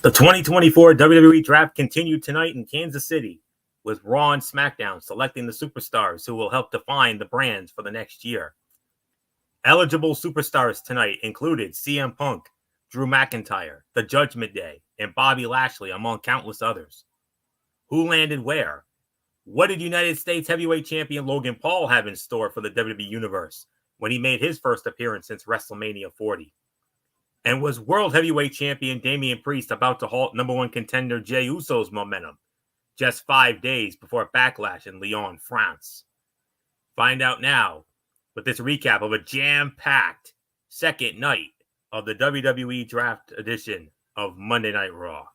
The 2024 WWE Draft continued tonight in Kansas City, with Raw and SmackDown selecting the superstars who will help define the brands for the next year. Eligible superstars tonight included CM Punk, Drew McIntyre, The Judgment Day, and Bobby Lashley, among countless others. Who landed where? What did United States Heavyweight Champion Logan Paul have in store for the WWE Universe when he made his first appearance since WrestleMania 40? And was World Heavyweight Champion Damian Priest about to halt number one contender Jey Uso's momentum just 5 days before Backlash in Lyon, France? Find out now with this recap of a jam-packed second night of the WWE Draft edition of Monday Night Raw.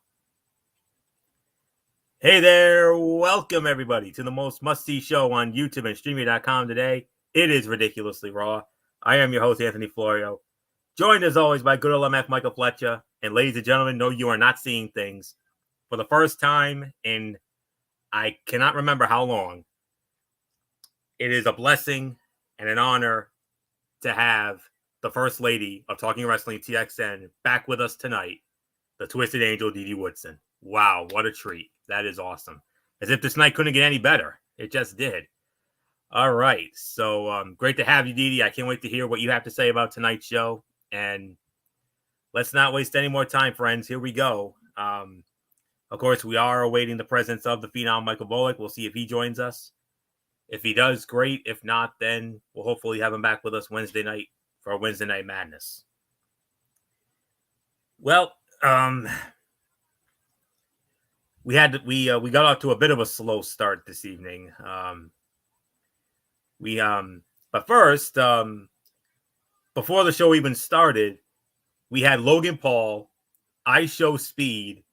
Hey there, welcome everybody to the most must-see show on YouTube and Streamy.com today. It is Ridiculously Raw. I am your host, Anthony Florio. Joined as always by good old MF Michael Fletcher. And ladies and gentlemen, no, you are not seeing things. For the first time in I cannot remember how long, it is a blessing and an honor to have the First Lady of Talking Wrestling TXN back with us tonight, the Twisted Angel, Didi Woodson. Wow, what a treat. That is awesome. As if this night couldn't get any better. It just did. All right. So great to have you, Didi. I can't wait to hear what you have to say about tonight's show. And let's not waste any more time, friends. Here we go. Of course, we are awaiting the presence of the Phenom Michael Volek. We'll see if he joins us. If he does, great. If not, then we'll hopefully have him back with us Wednesday night for Wednesday Night Madness. Well, we got off to a bit of a slow start this evening. But first, before the show even started, we had Logan Paul, I Show Speed,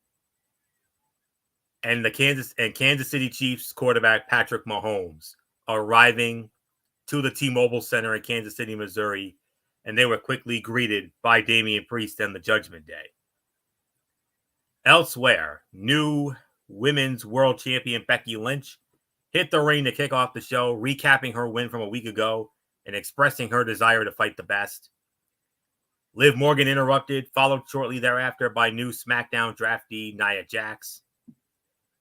and Kansas City Chiefs quarterback Patrick Mahomes arriving to the T-Mobile Center in Kansas City, Missouri, and they were quickly greeted by Damian Priest and the Judgment Day. Elsewhere, new Women's World Champion Becky Lynch hit the ring to kick off the show, recapping her win from a week ago and expressing her desire to fight the best. Liv Morgan interrupted, followed shortly thereafter by new SmackDown draftee Nia Jax.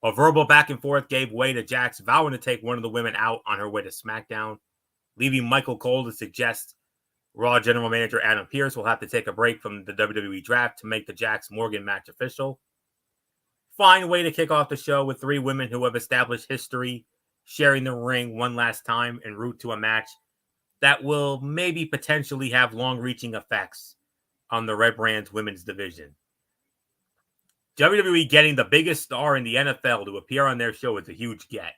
A verbal back and forth gave way to Jax vowing to take one of the women out on her way to SmackDown, leaving Michael Cole to suggest Raw General Manager Adam Pearce will have to take a break from the WWE Draft to make the Jax-Morgan match official. Fine way to kick off the show with three women who have established history, sharing the ring one last time en route to a match that will maybe potentially have long-reaching effects on the Red Brand's women's division. WWE getting the biggest star in the NFL to appear on their show is a huge get.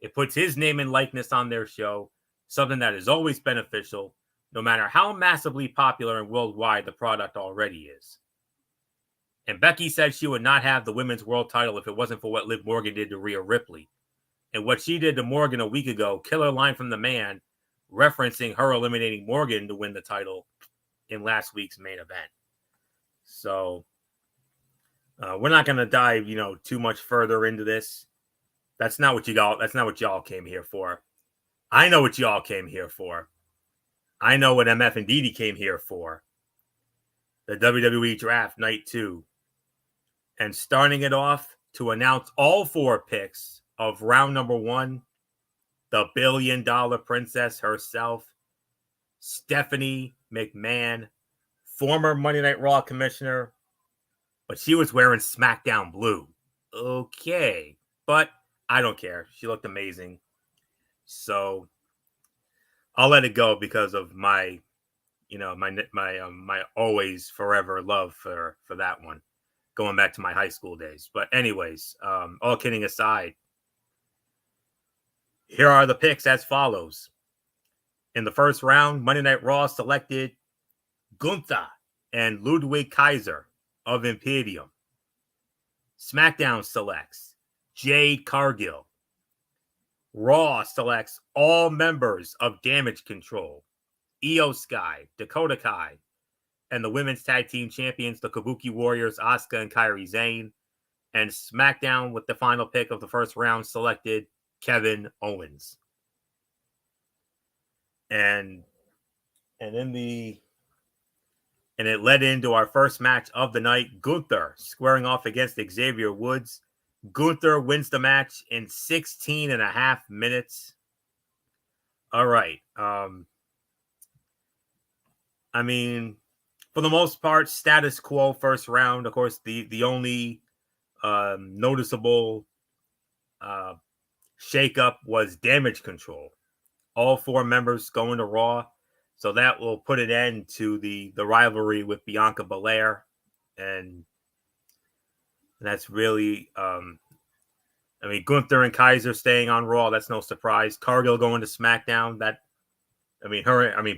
It puts his name and likeness on their show, something that is always beneficial, no matter how massively popular and worldwide the product already is. And Becky said she would not have the women's world title if it wasn't for what Liv Morgan did to Rhea Ripley. And what she did to Morgan a week ago, killer line from the man, referencing her eliminating Morgan to win the title in last week's main event. So we're not going to dive, too much further into this. That's not what y'all came here for. I know what y'all came here for. I know what MF and Didi came here for. The WWE Draft Night 2. And starting it off to announce all four picks of round number 1, the $1 billion princess herself, Stephanie McMahon, former Monday Night Raw commissioner, but she was wearing SmackDown blue. Okay, but I don't care. She looked amazing. So I'll let it go because of my always forever love for that one, going back to my high school days. But anyways, all kidding aside, here are the picks as follows. In the first round, Monday Night Raw selected Gunther and Ludwig Kaiser of Imperium. SmackDown selects Jade Cargill. Raw selects all members of Damage Control, Io Sky, Dakota Kai, and the women's tag team champions, the Kabuki Warriors, Asuka and Kairi Sane. And SmackDown, with the final pick of the first round, selected Kevin Owens. And in the and it led into our first match of the night. Gunther squaring off against Xavier Woods. Gunther wins the match in 16 and a half minutes. All right. I mean, for the most part, status quo first round. Of course, the only noticeable shakeup was Damage Control. All 4 members going to Raw, so that will put an end to the rivalry with Bianca Belair, and that's really, I mean, Gunther and Kaiser staying on Raw. That's no surprise. Cargill going to SmackDown.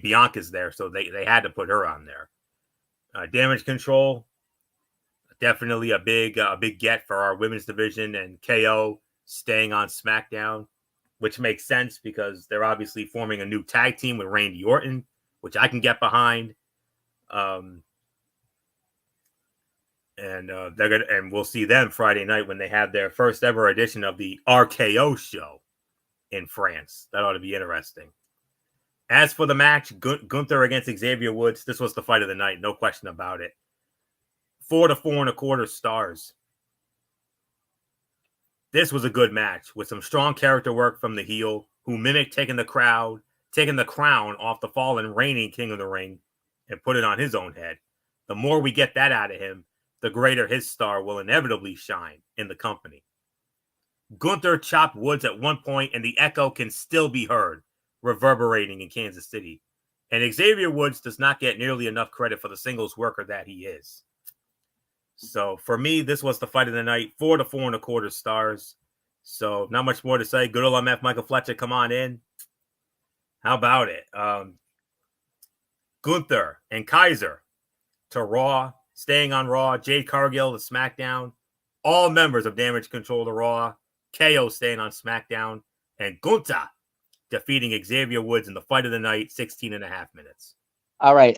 Bianca's there, so they had to put her on there. Damage Control, definitely a big get for our women's division, and KO staying on SmackDown, which makes sense because they're obviously forming a new tag team with Randy Orton, which I can get behind. And we'll see them Friday night when they have their first ever edition of the RKO show in France. That ought to be interesting. As for the match, Gunther against Xavier Woods, this was the fight of the night, no question about it. 4 to 4.25 stars. This was a good match with some strong character work from the heel, who mimicked taking the crown off the fallen reigning King of the Ring and put it on his own head. The more we get that out of him, the greater his star will inevitably shine in the company. Gunther chopped Woods at one point, and the echo can still be heard reverberating in Kansas City. And Xavier Woods does not get nearly enough credit for the singles worker that he is. So for me, this was the fight of the night, 4 to 4.25 stars. So not much more to say. Good old MF Michael Fletcher, come on in. How about it? Gunther and Kaiser to Raw, staying on Raw. Jade Cargill to SmackDown. All members of Damage Control to Raw. KO staying on SmackDown. And Gunther defeating Xavier Woods in the fight of the night, 16 and a half minutes. All right.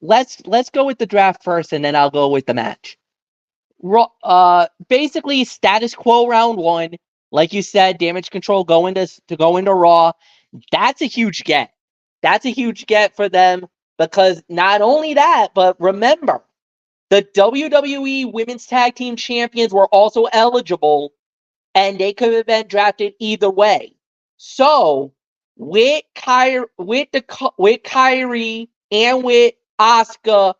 Let's go with the draft first, and then I'll go with the match. Basically status quo round 1. Like you said, Damage Control going to Raw. That's a huge get. That's a huge get for them, because not only that, but remember, the WWE Women's Tag Team Champions were also eligible, and they could have been drafted either way. So with Kairi and with Asuka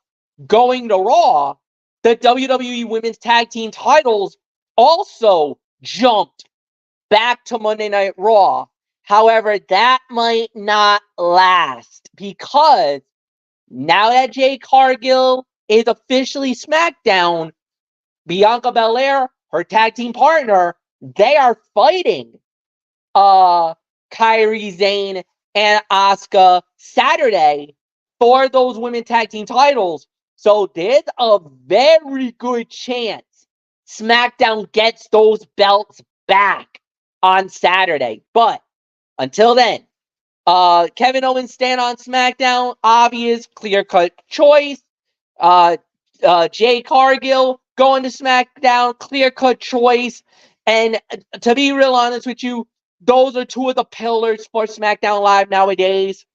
going to Raw, the WWE Women's Tag Team titles also jumped back to Monday Night Raw. However, that might not last, because now that Jade Cargill is officially SmackDown, Bianca Belair, her tag team partner, they are fighting Kairi, Zayn, and Asuka Saturday for those women tag team titles. So there's a very good chance SmackDown gets those belts back on Saturday. But until then, Kevin Owens staying on SmackDown, obvious, clear-cut choice. Jade Cargill going to SmackDown, clear-cut choice. And to be real honest with you, those are 2 of the pillars for SmackDown Live nowadays.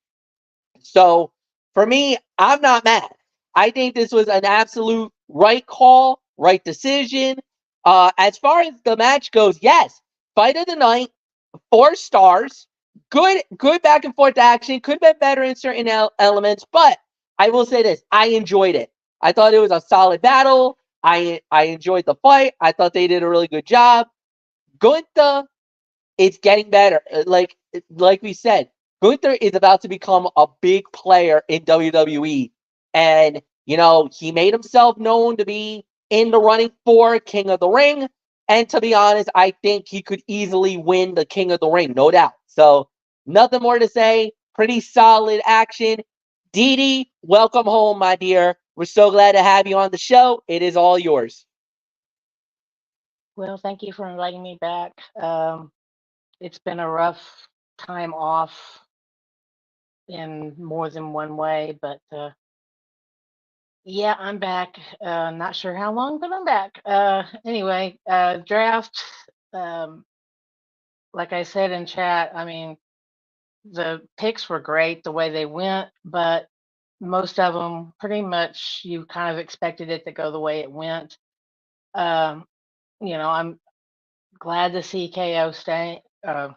So for me, I'm not mad. I think this was an absolute right call, right decision. As far as the match goes, yes, fight of the night, 4 stars. Good back and forth action. Could have been better in certain elements, but I will say this: I enjoyed it. I thought it was a solid battle. I enjoyed the fight. I thought they did a really good job. Gunther, it's getting better. Like we said, Gunther is about to become a big player in WWE, and he made himself known to be in the running for King of the Ring. And to be honest, I think he could easily win the King of the Ring, no doubt. So nothing more to say. Pretty solid action. Didi, welcome home, my dear. We're so glad to have you on the show. It is all yours. Well, thank you for inviting me back. It's been a rough time off in more than one way, but yeah, I'm back. Not sure how long, but I'm back. Anyway, draft. Like I said in chat, I mean, the picks were great the way they went, but most of them, pretty much you kind of expected it to go the way it went. Um, I'm glad to see KO staying on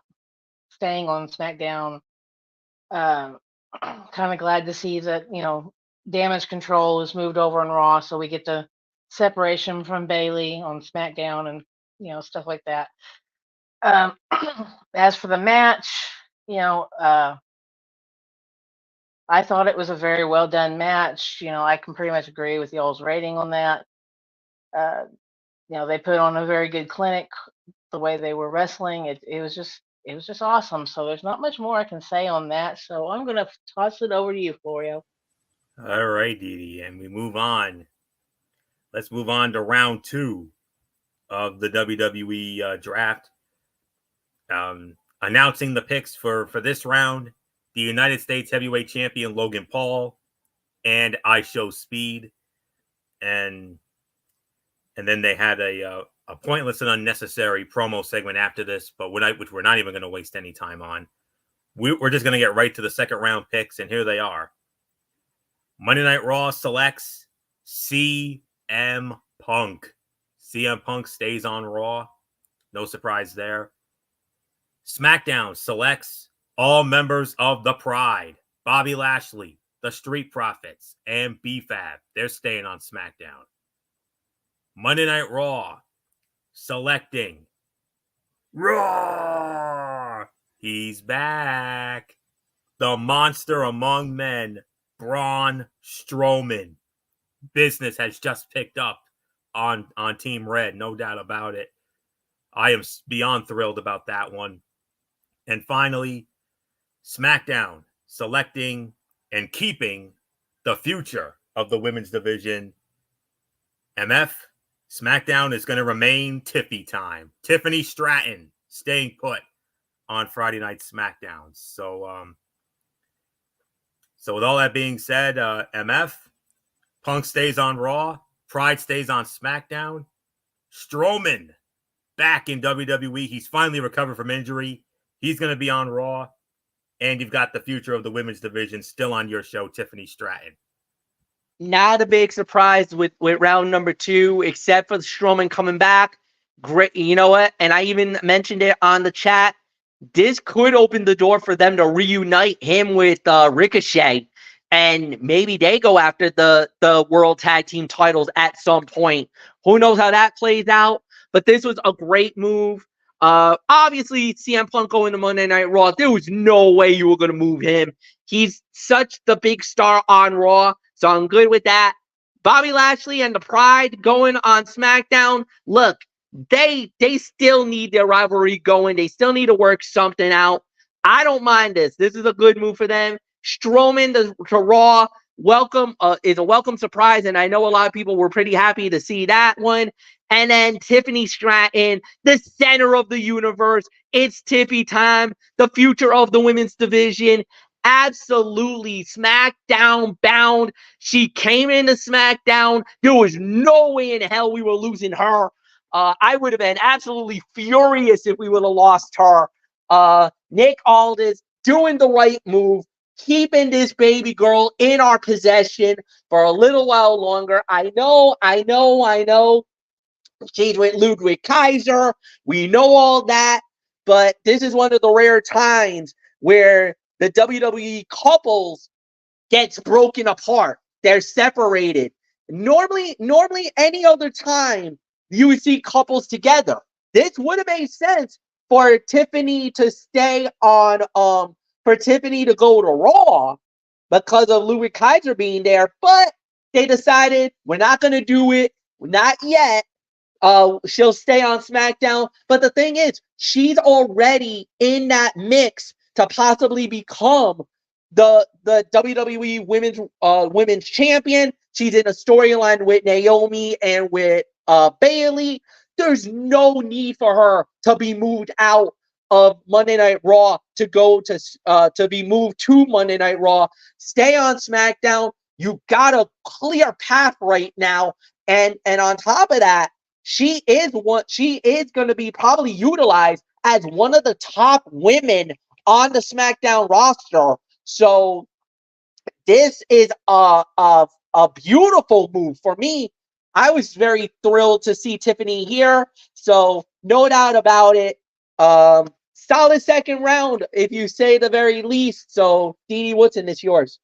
SmackDown. Um, kind of glad to see that, Damage Control is moved over on Raw, so we get the separation from Bailey on SmackDown and, stuff like that. As for the match, I thought it was a very well done match. I can pretty much agree with y'all's rating on that. Uh, they put on a very good clinic. The way they were wrestling, it was just awesome. So there's not much more I can say on that. So I'm gonna toss it over to you, Florio. All right, Didi, and we move on. Let's move on to round 2 of the WWE draft. Announcing the picks for this round: the United States Heavyweight Champion Logan Paul and IShowSpeed, and then they had a pointless and unnecessary promo segment after this, but which we're not even going to waste any time on. We're just going to get right to the second round picks, and here they are. Monday Night Raw selects CM Punk. CM Punk stays on Raw. No surprise there. SmackDown selects all members of the Pride. Bobby Lashley, the Street Profits, and B-Fab. They're staying on SmackDown. Monday Night Raw selecting Raw. He's back. The monster among men, Braun Strowman. Business has just picked up on Team Red, no doubt about it. I am beyond thrilled about that one. And finally, SmackDown selecting and keeping the future of the women's division. MF, SmackDown is going to remain Tiffy time. Tiffany Stratton staying put on Friday Night SmackDown. So with all that being said, MF, Punk stays on Raw. Pride stays on SmackDown. Strowman back in WWE. He's finally recovered from injury. He's going to be on Raw. And you've got the future of the women's division still on your show, Tiffany Stratton. Not a big surprise with round number 2, except for the Strowman coming back. Great, you know what? And I even mentioned it on the chat. This could open the door for them to reunite him with Ricochet, and maybe they go after the World Tag Team titles at some point. Who knows how that plays out? But this was a great move. Obviously, CM Punk going to Monday Night Raw, there was no way you were going to move him. He's such the big star on Raw, so I'm good with that. Bobby Lashley and the Pride going on SmackDown. Look, they still need their rivalry going. They still need to work something out. I don't mind this. This is a good move for them. Strowman to Raw, welcome is a welcome surprise, and I know a lot of people were pretty happy to see that one. And then Tiffany Stratton, the center of the universe. It's Tiffy time, the future of the women's division. Absolutely SmackDown bound. She came into SmackDown. There was no way in hell we were losing her. I would have been absolutely furious if we would have lost her. Nick Aldis doing the right move, keeping this baby girl in our possession for a little while longer. I know. She's with Ludwig Kaiser. We know all that. But this is one of the rare times where the WWE couples gets broken apart. They're separated. Normally, any other time, you would see couples together. This would have made sense for Tiffany to stay on, for Tiffany to go to Raw because of Ludwig Kaiser being there. But they decided we're not going to do it. Not yet. She'll stay on SmackDown. But the thing is, she's already in that mix to possibly become the WWE women's champion. She's in a storyline with Naomi and with Bailey. There's no need for her to be moved out of Monday Night Raw to go to be moved to Monday Night Raw. Stay on SmackDown. You got a clear path right now, and on top of that, she is going to be probably utilized as one of the top women on the SmackDown roster. So this is a beautiful move for me. I was very thrilled to see Tiffany here, so no doubt about it. Solid second round, if you say the very least. So, Dee Dee Woodson, it's yours.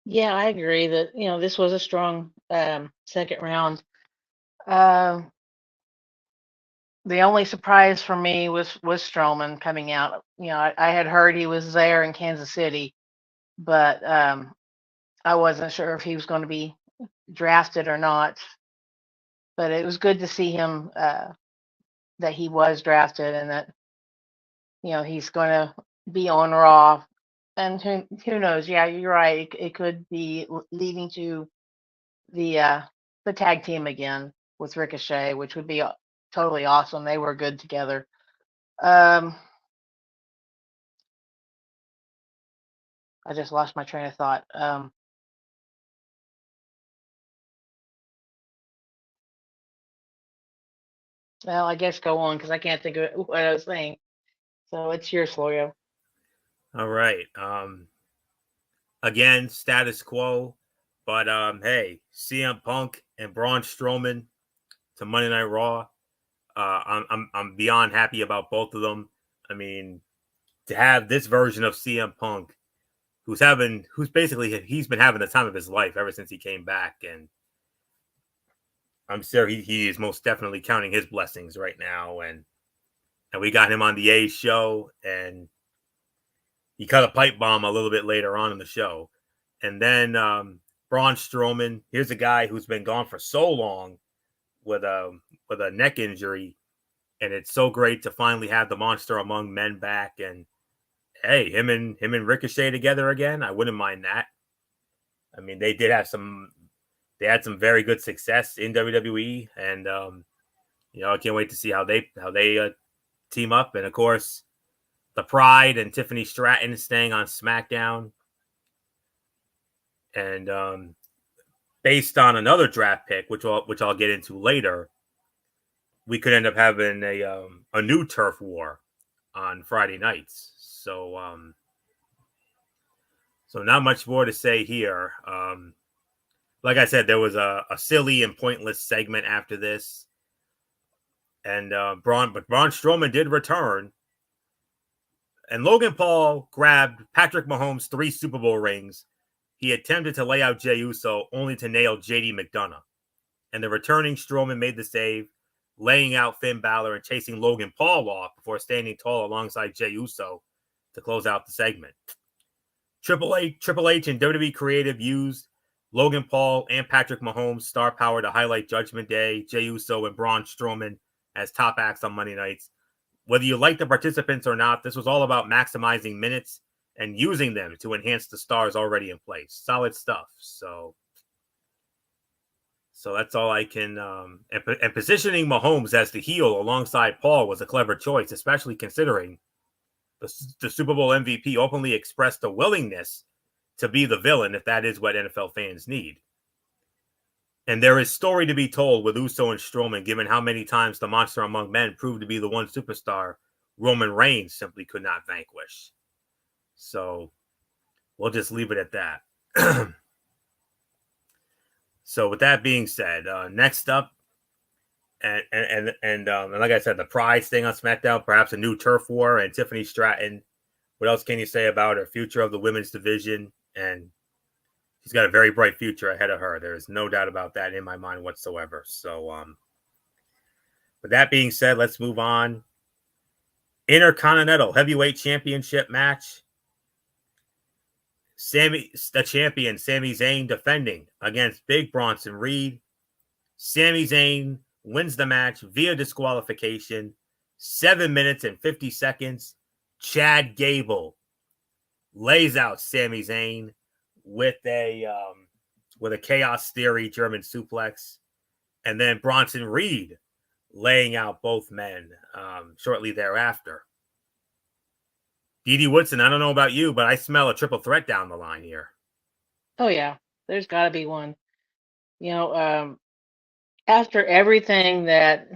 Yeah, I agree that this was a strong second round. Um, the only surprise for me was Strowman coming out. I had heard he was there in Kansas City, but I wasn't sure if he was going to be drafted or not. But it was good to see him that he was drafted and that he's going to be on Raw. And who knows? Yeah, you're right. It could be leading to the tag team again with Ricochet, which would be totally awesome. They were good together. I just lost my train of thought. Well, I guess go on because I can't think of what I was saying. So it's yours, Florio. All right. Again, status quo, but hey, CM Punk and Braun Strowman to Monday Night Raw. I'm beyond happy about both of them. I mean, to have this version of CM Punk, he's been having the time of his life ever since he came back, and I'm sure he is most definitely counting his blessings right now. And we got him on the A show, and he cut a pipe bomb a little bit later on in the show. And then Braun Strowman, here's a guy who's been gone for so long with a neck injury, and it's so great to finally have the Monster Among Men back. And hey, him and Ricochet together again, I wouldn't mind that. I mean, they had some very good success in WWE, and I can't wait to see how they team up. And of course, the Pride and Tiffany Stratton staying on SmackDown. And based on another draft pick, which I'll get into later, we could end up having a new turf war on Friday nights. So not much more to say here. Like I said, there was a silly and pointless segment after this, and Braun Strowman did return. And Logan Paul grabbed Patrick Mahomes' 3 Super Bowl rings. He attempted to lay out Jey Uso, only to nail JD McDonough. And the returning Strowman made the save, laying out Finn Balor and chasing Logan Paul off before standing tall alongside Jey Uso to close out the segment. Triple H and WWE Creative used Logan Paul and Patrick Mahomes' star power to highlight Judgment Day, Jey Uso, and Braun Strowman as top acts on Monday nights. Whether you like the participants or not, this was all about maximizing minutes and using them to enhance the stars already in place. Solid stuff. So that's all I can. And positioning Mahomes as the heel alongside Paul was a clever choice, especially considering the Super Bowl MVP openly expressed a willingness to be the villain if that is what NFL fans need. And there is story to be told with Uso and Strowman, given how many times the Monster Among Men proved to be the one superstar Roman Reigns simply could not vanquish. So we'll just leave it at that. So with that being said, next up, and like I said, the Pride staying on SmackDown, perhaps a new turf war, and Tiffany Stratton. What else can you say about her future of the women's division? And she's got a very bright future ahead of her. There's no doubt about that in my mind whatsoever. So, with that being said, let's move on. Intercontinental Heavyweight Championship match. The champion, Sami Zayn, defending against Big Bronson Reed. Sami Zayn wins the match via disqualification. 7 minutes and 50 seconds. Chad Gable lays out Sami Zayn with a Chaos Theory German suplex, and then Bronson Reed laying out both men shortly thereafter. Dee Dee Woodson, I don't know about you, but I smell a triple threat down the line here. Oh yeah, there's got to be one. After everything that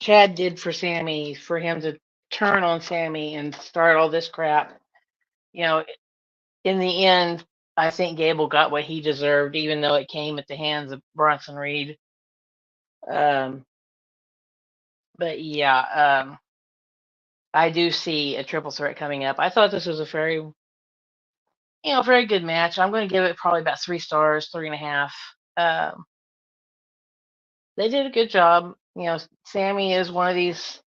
Chad did for Sami, for him to turn on Sami and start all this crap, you know, in the end, I think Gable got what he deserved, even though it came at the hands of Bronson Reed. But yeah, I do see a triple threat coming up. I thought this was a very, very good match. I'm going to give it probably about 3 stars, 3.5. They did a good job. Sammy is one of these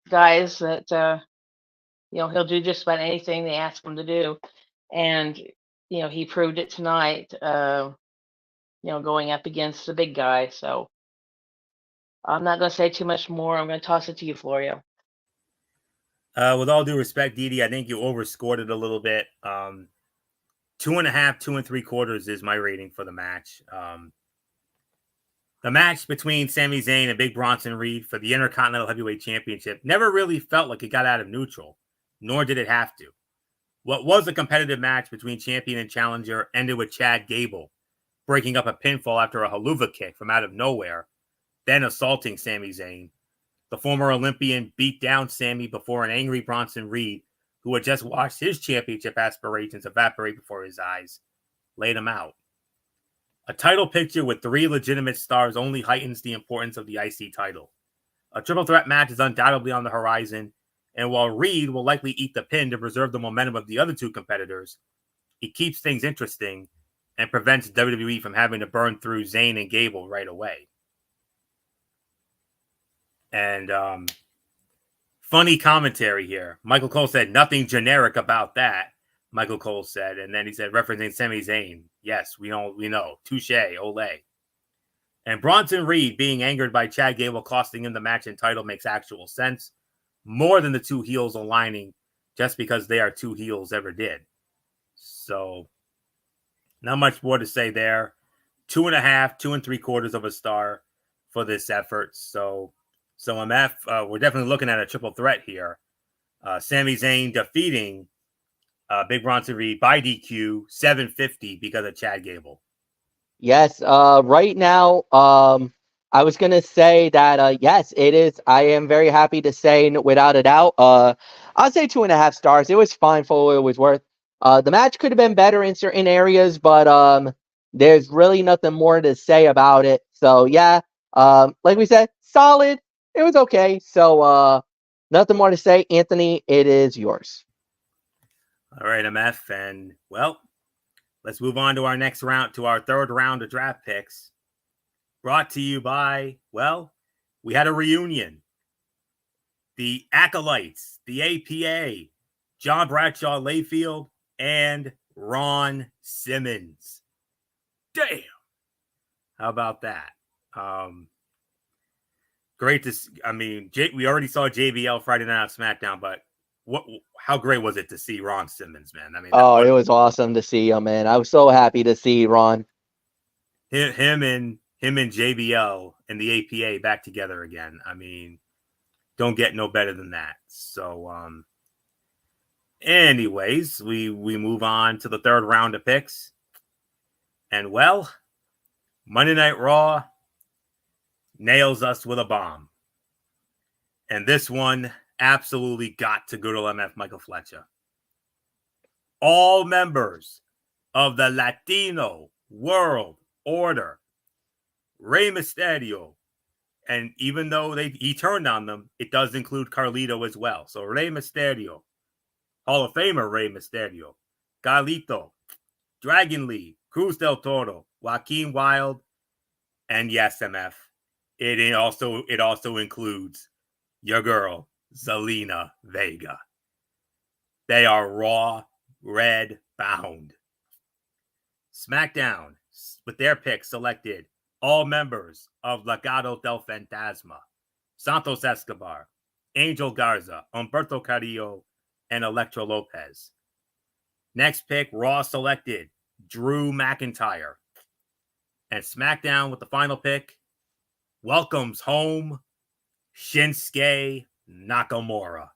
guys that he'll do just about anything they ask him to do, and he proved it tonight. Going up against the big guy. So I'm not going to say too much more. I'm going to toss it to you, Florio. With all due respect, Didi, I think you overscored it a little bit. 2.5, 2 3/4 is my rating for the match. The match between Sami Zayn and Big Bronson Reed for the Intercontinental Heavyweight Championship never really felt like it got out of neutral, nor did it have to. What was a competitive match between champion and challenger ended with Chad Gable breaking up a pinfall after a haluva kick from out of nowhere, then assaulting Sami Zayn. The former Olympian beat down Sami before an angry Bronson Reed, who had just watched his championship aspirations evaporate before his eyes, laid him out. A title picture with 3 legitimate stars only heightens the importance of the IC title. A triple threat match is undoubtedly on the horizon, and while Reed will likely eat the pin to preserve the momentum of the other 2 competitors, he keeps things interesting and prevents WWE from having to burn through Zayn and Gable right away. And funny commentary here. Michael Cole said nothing generic about that. Michael Cole said, and then he said, referencing Sami Zayn, yes, we know. Touche, ole. And Bronson Reed being angered by Chad Gable costing him the match and title makes actual sense, more than the 2 heels aligning just because they are 2 heels ever did. So, not much more to say there. 2.5, 2 3/4 of a star for this effort. So MF, we're definitely looking at a triple threat here. Sami Zayn defeating Big Bronson Reed by DQ, 750 because of Chad Gable. Yes, right now, I was gonna say that yes, it is. I am very happy to say, without a doubt, I'll say 2.5 stars. It was fine for what it was worth. The match could have been better in certain areas, but there's really nothing more to say about it. So yeah, like we said, solid. It was okay. So nothing more to say. Anthony, it is yours. All right, MF, and well, let's move on to our next round, to our 3rd round of draft picks. Brought to you by, well, we had a reunion. The Acolytes, the APA, John Bradshaw Layfield, and Ron Simmons. Damn. How about that? Great to see. I mean, we already saw JBL Friday Night on SmackDown, but how great was it to see Ron Simmons, man? I mean, it was awesome to see him, man. I was so happy to see Ron. Him and JBL and the APA back together again. I mean, don't get no better than that. So, anyways, we move on to the 3rd round of picks. And well, Monday Night Raw nails us with a bomb. And this one absolutely got to good old MF Michael Fletcher. All members of the Latino World Order, Rey Mysterio, and even though he turned on them, it does include Carlito as well. So Rey Mysterio, Hall of Famer Rey Mysterio, Carlito, Dragon Lee, Cruz del Toro, Joaquin Wilde, and yes, MF, it also includes your girl, Zelina Vega. They are Raw Red bound. SmackDown, with their picks, selected all members of Legado del Fantasma, Santos Escobar, Angel Garza, Humberto Carrillo, and Electro Lopez. Next pick, Raw selected Drew McIntyre. And SmackDown, with the final pick, welcomes home Shinsuke Nakamura.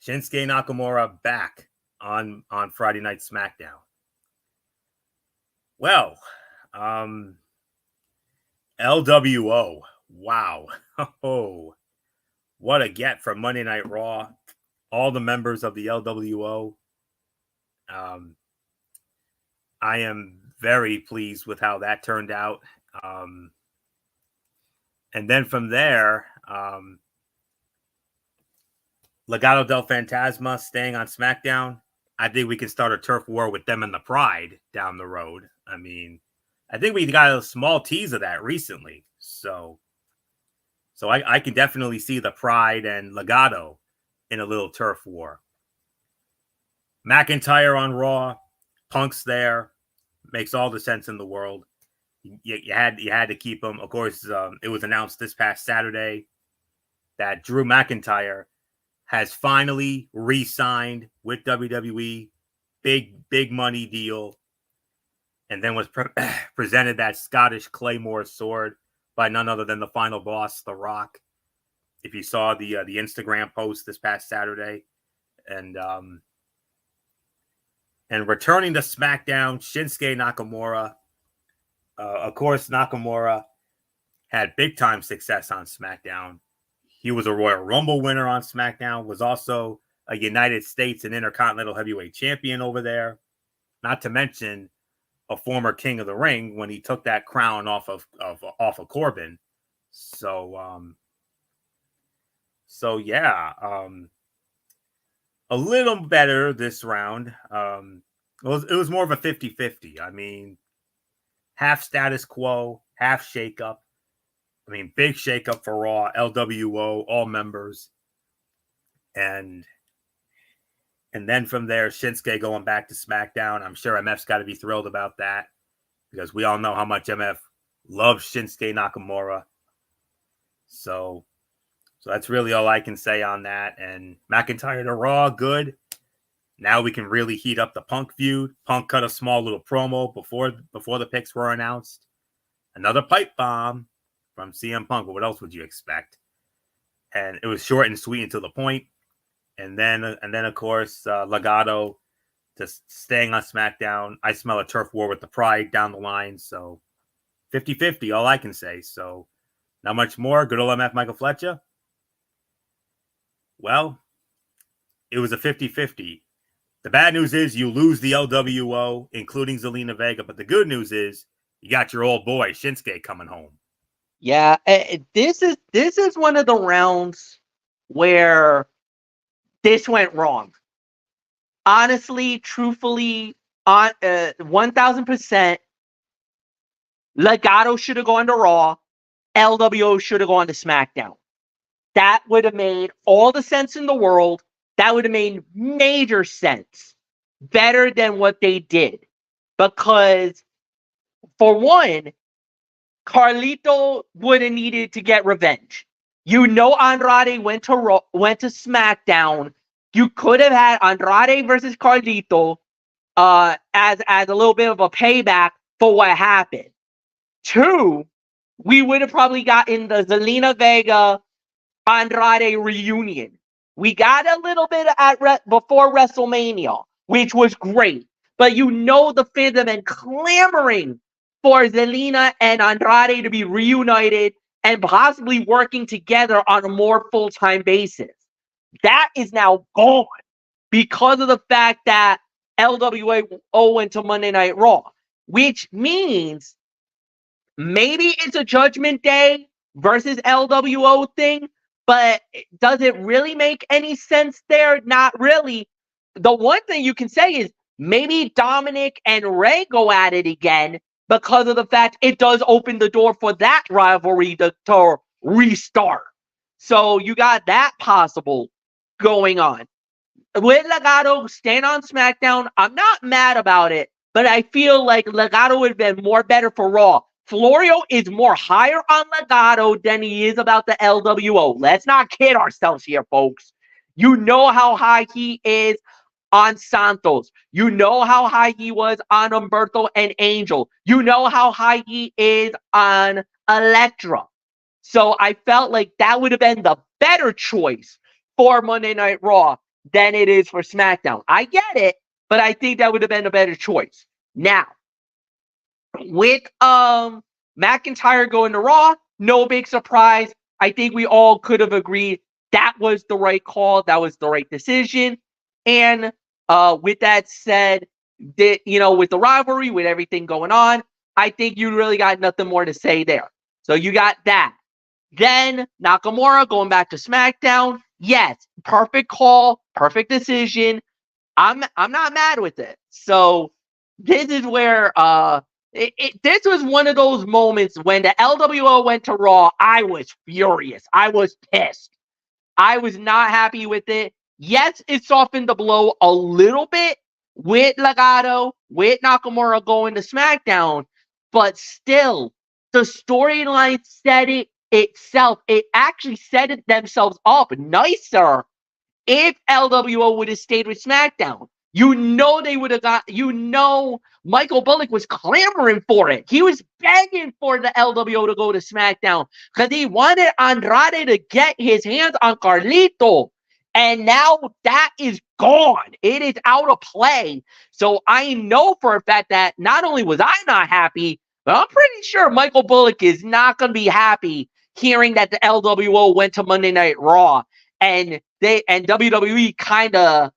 Shinsuke Nakamura back on Friday Night SmackDown. Well, LWO. Wow. Oh, what a get for Monday Night Raw. All the members of the LWO I am very pleased with how that turned out. And then from there, Legado del Fantasma staying on SmackDown. I think we can start a turf war with them and the Pride down the road. I mean, I think we got a small tease of that recently. So I can definitely see the Pride and Legado in a little turf war. McIntyre on Raw, Punk's there, makes all the sense in the world. You had to keep him. Of course, it was announced this past Saturday that Drew McIntyre has finally re-signed with WWE, big money deal, and then was presented that Scottish Claymore sword by none other than the final boss, The Rock. If you saw the Instagram post this past Saturday, and returning to SmackDown, Shinsuke Nakamura. Of course, Nakamura had big time success on SmackDown. He was a Royal Rumble winner on SmackDown, was also a United States and Intercontinental Heavyweight Champion over there. Not to mention a former King of the Ring when he took that crown off of Corbin. So yeah, a little better this round. It was more of a 50-50. I mean, half status quo, half shakeup. I mean, big shakeup for Raw, LWO, all members. And then from there, Shinsuke going back to SmackDown. I'm sure MF's got to be thrilled about that because we all know how much MF loves Shinsuke Nakamura. So that's really all I can say on that. And McIntyre to Raw, good. Now we can really heat up the Punk feud. Punk cut a small little promo before the picks were announced. Another pipe bomb from CM Punk. But what else would you expect? And it was short and sweet and to the point. And then of course, Legado just staying on SmackDown. I smell a turf war with the Pride down the line. So 50-50, all I can say. So not much more. Good old MF Michael Fletcher. Well, it was a 50-50. The bad news is you lose the LWO, including Zelina Vega. But the good news is you got your old boy, Shinsuke, coming home. Yeah, this is one of the rounds where this went wrong. Honestly, truthfully, 1000%, Legado should have gone to Raw. LWO should have gone to SmackDown. That would have made all the sense in the world. That would have made major sense. Better than what they did. Because, for one, Carlito would have needed to get revenge. You know Andrade went to SmackDown. You could have had Andrade versus Carlito as a little bit of a payback for what happened. Two, we would have probably gotten the Zelina Vega Andrade reunion. We got a little bit before WrestleMania, which was great. But you know the fans have been clamoring for Zelina and Andrade to be reunited and possibly working together on a more full-time basis. That is now gone because of the fact that LWO went to Monday Night Raw, which means maybe it's a Judgment Day versus LWO thing, but does it really make any sense there? Not really. The one thing you can say is maybe Dominic and Ray go at it again because of the fact it does open the door for that rivalry to restart. So you got that possible going on. With Legado staying on SmackDown, I'm not mad about it, but I feel like Legado would have been more better for Raw. Florio is more higher on Legado than he is about the LWO. Let's not kid ourselves here, folks. You know how high he is on Santos. You know how high he was on Humberto and Angel. You know how high he is on Elektra. So I felt like that would have been the better choice for Monday Night Raw than it is for SmackDown. I get it, but I think that would have been a better choice. Now, with McIntyre going to Raw, no big surprise. I think we all could have agreed that was the right call. That was the right decision. And With that said, with the rivalry, with everything going on, I think you really got nothing more to say there. So you got that. Then Nakamura going back to SmackDown. Yes, perfect call, perfect decision. I'm not mad with it. So this is where this was one of those moments when the LWO went to Raw. I was furious. I was pissed. I was not happy with it. Yes, it softened the blow a little bit with Legado, with Nakamura going to SmackDown, but still, the storyline set it itself. It actually set it themselves up nicer if LWO would have stayed with SmackDown. They would have got, Michael Bullock was clamoring for it. He was begging for the LWO to go to SmackDown because he wanted Andrade to get his hands on Carlito. And now that is gone. It is out of play. So I know for a fact that not only was I not happy, but I'm pretty sure Michael Bullock is not going to be happy hearing that the LWO went to Monday Night Raw. And WWE kind of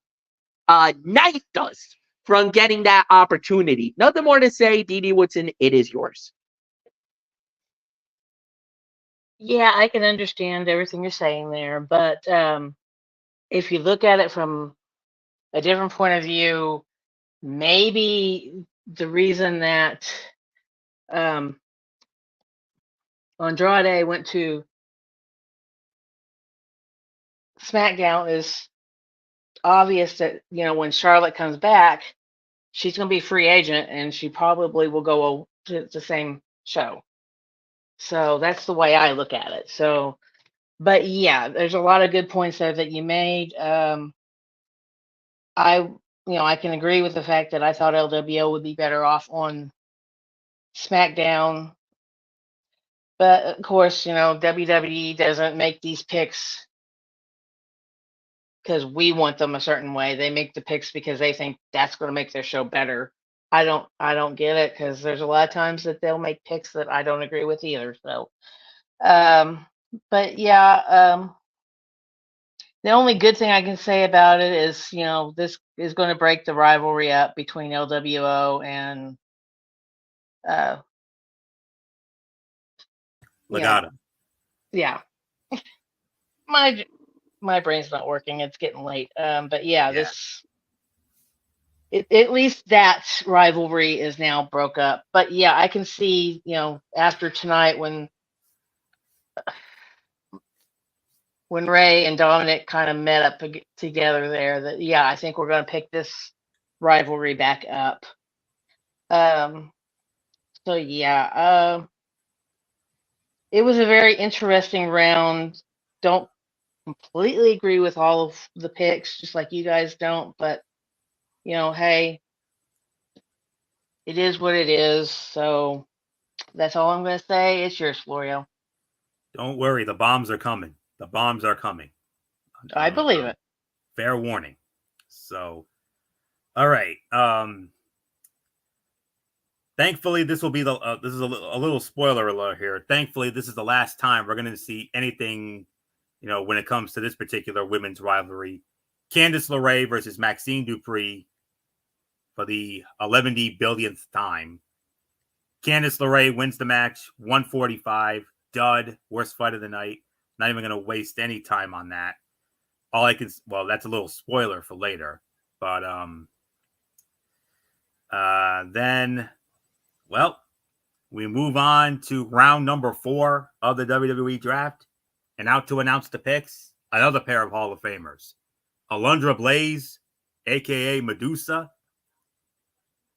knifed us from getting that opportunity. Nothing more to say, Didi Woodson. It is yours. Yeah, I can understand everything you're saying there, but if you look at it from a different point of view, maybe the reason that Andrade went to SmackDown is obvious that, when Charlotte comes back, she's going to be free agent and she probably will go to the same show. So that's the way I look at it. So, but yeah, there's a lot of good points there that you made. I can agree with the fact that I thought LWO would be better off on SmackDown. But of course, WWE doesn't make these picks because we want them a certain way. They make the picks because they think that's going to make their show better. I don't get it because there's a lot of times that they'll make picks that I don't agree with either. So, but yeah, the only good thing I can say about it is, this is going to break the rivalry up between LWO and Legado. Yeah. My brain's not working. It's getting late. But yeah, at least that rivalry is now broke up. But yeah, I can see, after tonight when Ray and Dominic kind of met up together there, that I think we're going to pick this rivalry back up. So yeah, it was a very interesting round. Don't completely agree with all of the picks, just like you guys don't, but hey, it is what it is. So that's all I'm going to say. It's yours, Florio. Don't worry, the bombs are coming. The bombs are coming. I believe it. Fair warning. So, all right. Thankfully, this will be this is a little spoiler alert here. Thankfully, this is the last time we're going to see anything, when it comes to this particular women's rivalry. Candice LeRae versus Maxine Dupri for the 11 billionth time. Candice LeRae wins the match, 145, dud, worst fight of the night. Not even going to waste any time on that. That's a little spoiler for later. But then, we move on to round number 4 of the WWE draft. And out to announce the picks, another pair of Hall of Famers. Alundra Blaze, a.k.a. Medusa.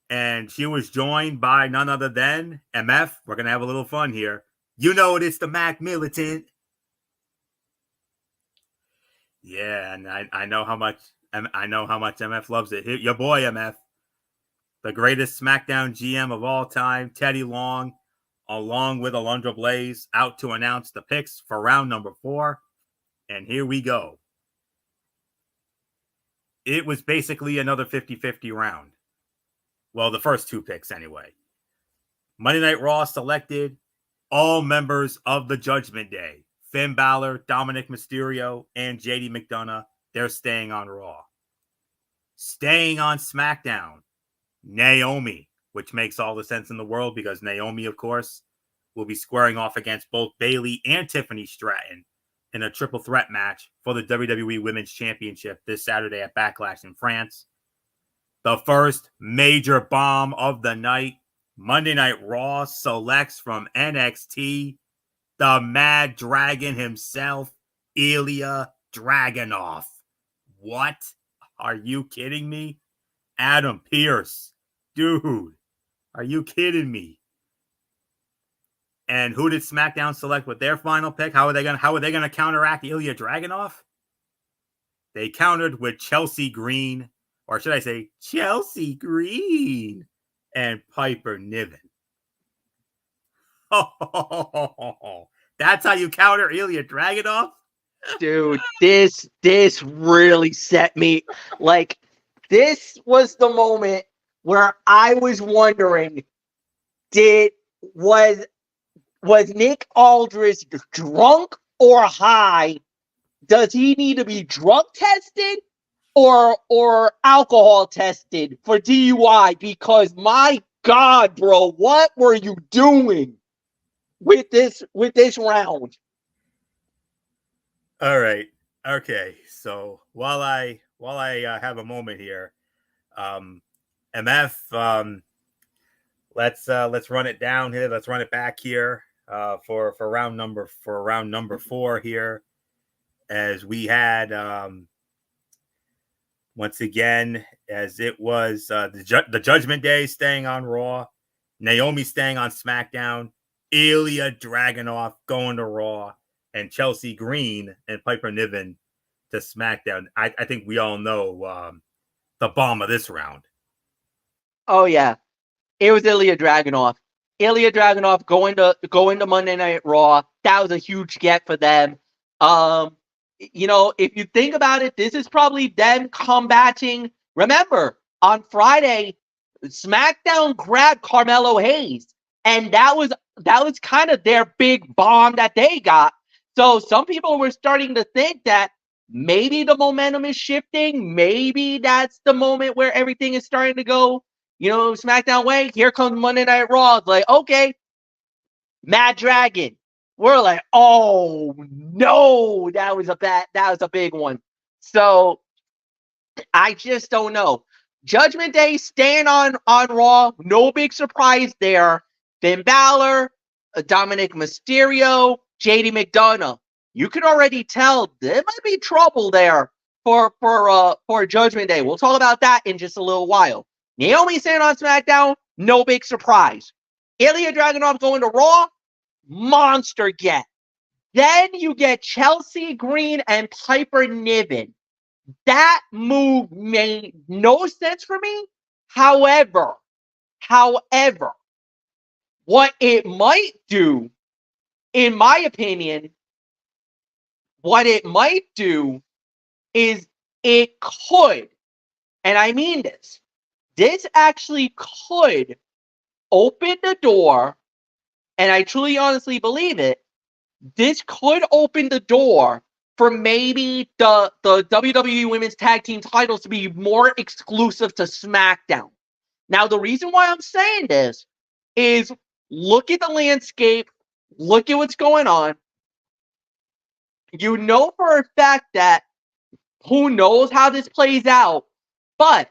And she was joined by none other than MF. We're going to have a little fun here. It's the Mac Militant. Yeah, and I know how much MF loves it. Your boy MF, the greatest SmackDown GM of all time, Teddy Long, along with Alundra Blaze, out to announce the picks for round number 4. And here we go. It was basically another 50-50 round. Well, the first 2 picks anyway. Monday Night Raw selected all members of the Judgment Day. Finn Balor, Dominic Mysterio, and JD McDonough. They're staying on Raw. staying on SmackDown, Naomi, which makes all the sense in the world because Naomi, of course, will be squaring off against both Bayley and Tiffany Stratton in a triple threat match for the WWE Women's Championship this Saturday at Backlash in France. The first major bomb of the night, Monday Night Raw selects from NXT the Mad Dragon himself, Ilya Dragunov. What? Are you kidding me? Adam Pearce. Dude, are you kidding me? And who did SmackDown select with their final pick? How are they gonna counteract Ilya Dragunov? They countered with Chelsea Green, or should I say Chelsea Green and Piper Niven. Oh, that's how you counter Ilya Dragunov? Dude, this really set me, like, this was the moment where I was wondering, was Nick Aldis drunk or high? Does he need to be drug tested or alcohol tested for DUI? Because my God, bro, what were you doing with this round? All right. Okay. So while I have a moment here, MF, let's run it down here. Let's run it back here for round number 4 here, as we had once again, as it was the Judgment Day staying on Raw, Naomi staying on SmackDown, Ilya Dragunov going to Raw, and Chelsea Green and Piper Niven to SmackDown. I think we all know the bomb of this round. Oh yeah, it was Ilya Dragunov. Ilya Dragunov going to Monday Night Raw. That was a huge get for them. You know, if you think about it, this is probably them combating. Remember, on Friday, SmackDown grabbed Carmelo Hayes, and that was kind of their big bomb that they got. So some people were starting to think that maybe the momentum is shifting. Maybe that's the moment where everything is starting to go, you know, SmackDown way. Here comes Monday Night Raw. It's like, okay, Mad Dragon. We're like, oh no, that was a big one. So I just don't know. Judgment Day staying on Raw. No big surprise there. Finn Balor, Dominic Mysterio, JD McDonough. You can already tell there might be trouble there for Judgment Day. We'll talk about that in just a little while. Naomi staying on SmackDown. No big surprise. Ilya Dragunov going to Raw. Monster get. Then you get Chelsea Green and Piper Niven. That move made no sense for me. However, what it might do, in my opinion, is it could, and I mean this actually could open the door, and I truly honestly believe it, this could open the door for maybe the WWE Women's Tag Team titles to be more exclusive to SmackDown. Now, the reason why I'm saying this is look at the landscape, look at what's going on. You know for a fact that who knows how this plays out, but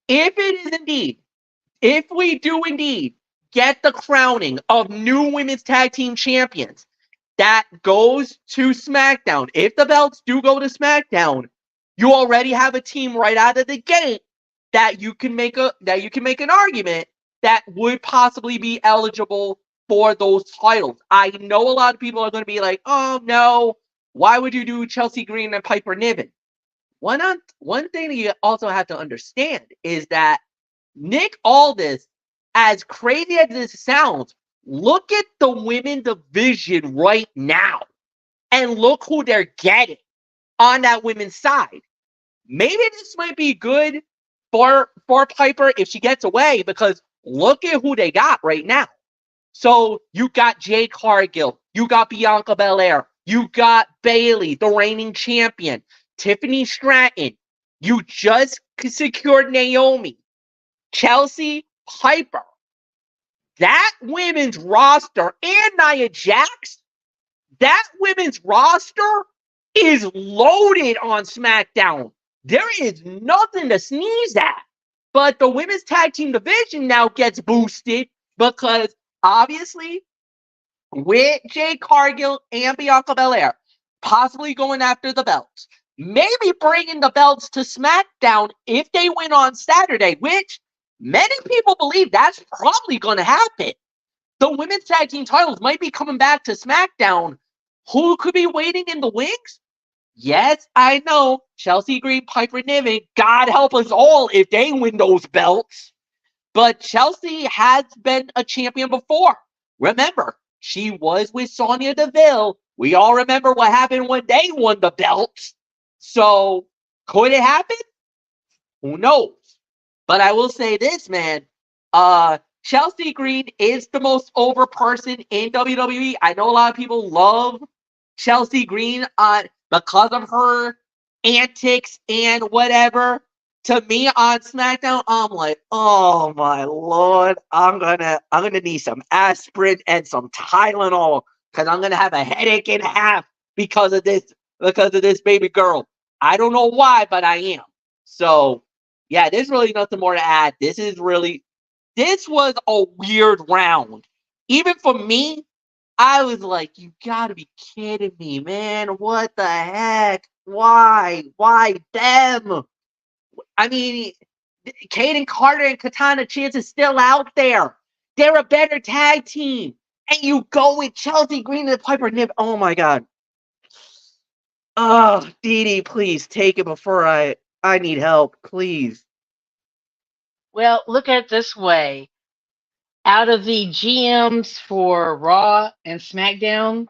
if we do indeed get the crowning of new women's tag team champions, that goes to SmackDown. If the belts do go to SmackDown, you already have a team right out of the gate that you can make an argument that would possibly be eligible for those titles. I know a lot of people are going to be like, "Oh no, why would you do Chelsea Green and Piper Niven?" One thing that you also have to understand is that Nick Aldis, as crazy as this sounds, look at the women division right now and look who they're getting on that women's side. Maybe this might be good for Piper if she gets away, because look at who they got right now. So you got Jade Cargill, you got Bianca Belair, you got Bayley, the reigning champion, Tiffany Stratton. You just secured Naomi, Chelsea, Piper. That women's roster and Nia Jax, that women's roster is loaded on SmackDown. There is nothing to sneeze at. But the women's tag team division now gets boosted because obviously with Jade Cargill and Bianca Belair possibly going after the belts, maybe bringing the belts to SmackDown if they win on Saturday, which many people believe that's probably going to happen. The women's tag team titles might be coming back to SmackDown. Who could be waiting in the wings? Yes, I know. Chelsea Green, Piper Niven, God help us all if they win those belts. But Chelsea has been a champion before. Remember, she was with Sonya Deville. We all remember what happened when they won the belts. So, could it happen? Who knows? But I will say this, man. Chelsea Green is the most over person in WWE. I know a lot of people love Chelsea Green because of her antics and whatever. To me on SmackDown, I'm like, oh my Lord, I'm gonna need some aspirin and some Tylenol because I'm gonna have a headache and a half because of this baby girl. I don't know why, but I am. So yeah, there's really nothing more to add. This was a weird round. Even for me, I was like, you gotta be kidding me, man. What the heck? Why? Why them? I mean, Kaden Carter and Katana Chance is still out there. They're a better tag team. And you go with Chelsea Green and Piper Niven. Oh my God. Oh, Dee, please take it before I need help, please. Well, look at it this way. Out of the GMs for Raw and SmackDown,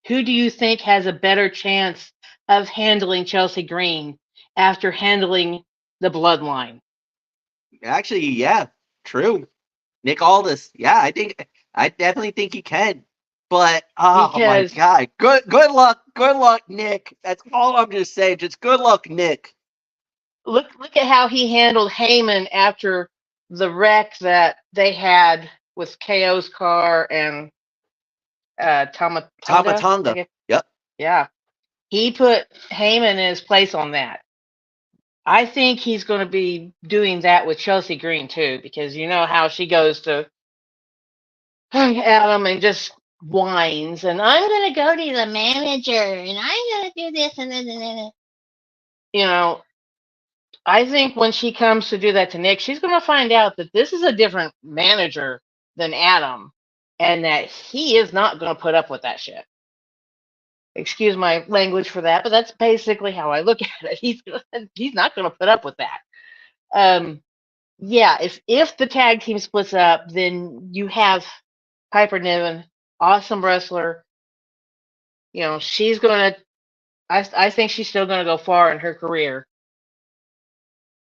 who do you think has a better chance of handling Chelsea Green after handling the Bloodline? Actually, yeah, true. Nick Aldis. Yeah, I definitely think he can. But Because my God. Good luck, Nick. That's all I'm just saying. Just good luck, Nick. look at how he handled Heyman after the wreck that they had with KO's car and Tamatanga. Yep. Yeah. He put Heyman in his place on that. I think he's going to be doing that with Chelsea Green too, because you know how she goes to Adam and just whines, and I'm going to go to the manager, and I'm going to do this and then. You know, I think when she comes to do that to Nick, she's going to find out that this is a different manager than Adam, and that he is not going to put up with that shit. Excuse my language for that, but that's basically how I look at it. He's not going to put up with that. Yeah, if the tag team splits up, then you have Piper Niven, awesome wrestler. You know, she's going to. I think she's still going to go far in her career.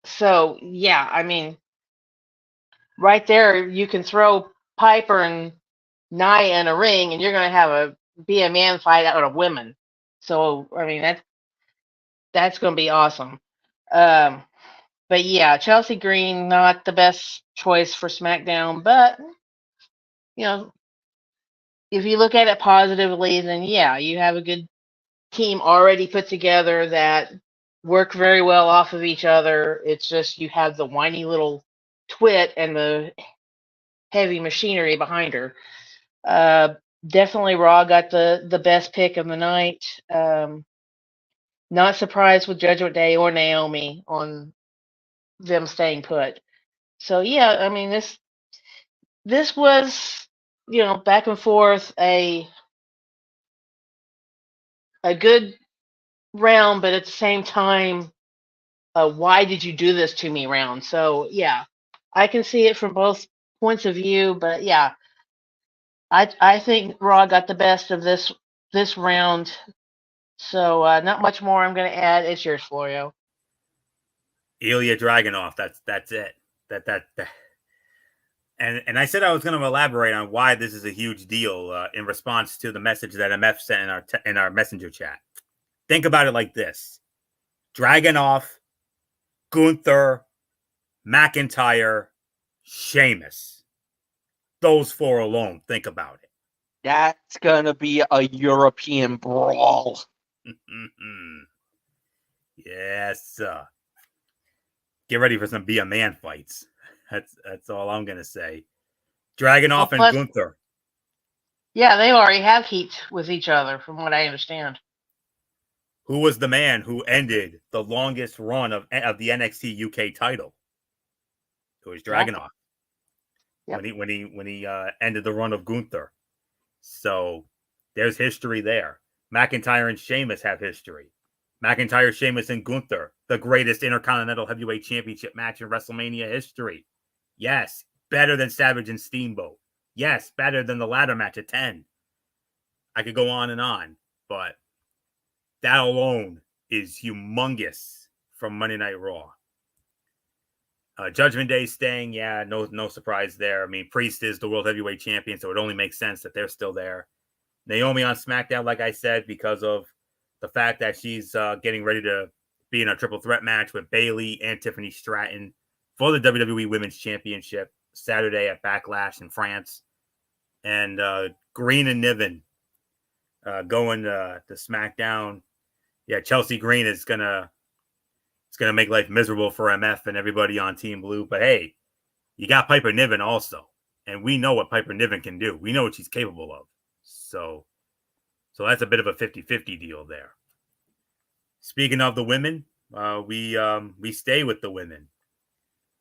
So yeah, I mean, right there, you can throw Piper and Nia in a ring, and you're going to be a man fight out of women. So I mean, that's going to be awesome. But yeah, Chelsea Green, not the best choice for SmackDown, but you know, if you look at it positively, then yeah, you have a good team already put together that work very well off of each other. It's just you have the whiny little twit and the heavy machinery behind her. Definitely Raw got the best pick of the night. Not surprised with Judgment Day or Naomi on them staying put. So yeah, I mean this was, you know, back and forth, a good round, but at the same time, why did you do this to me round? So yeah, I can see it from both points of view, but yeah, I think Raw got the best of this round. So not much more I'm going to add. It's yours, Florio. Ilya Dragunov. That's it. That. And I said I was going to elaborate on why this is a huge deal in response to the message that MF sent in our messenger chat. Think about it like this: Dragunov Gunther, McIntyre, Sheamus. Those four alone. Think about it. That's gonna be a European brawl. Yes. Get ready for some Be a Man fights. That's all I'm gonna say. Dragunov and Gunther. Yeah, they already have heat with each other, from what I understand. Who was the man who ended the longest run of the NXT UK title? It was Dragunov. Yep. When he ended the run of Gunther. So there's history there. McIntyre and Sheamus have history. McIntyre, Sheamus, and Gunther, the greatest Intercontinental Heavyweight Championship match in WrestleMania history. Yes, better than Savage and Steamboat. Yes, better than the ladder match at 10. I could go on, but that alone is humongous from Monday Night Raw. Judgment Day staying, yeah, no surprise there. I mean, Priest is the World Heavyweight Champion, so it only makes sense that they're still there. Naomi on SmackDown, like I said, because of the fact that she's getting ready to be in a triple threat match with Bayley and Tiffany Stratton for the WWE Women's Championship Saturday at Backlash in France. And Green and Niven going to SmackDown. Yeah, Chelsea Green is gonna make life miserable for MF and everybody on Team Blue. But hey, you got Piper Niven also, and we know what Piper Niven can do. We know what she's capable of. So that's a bit of a 50-50 deal there. Speaking of the women, we stay with the women.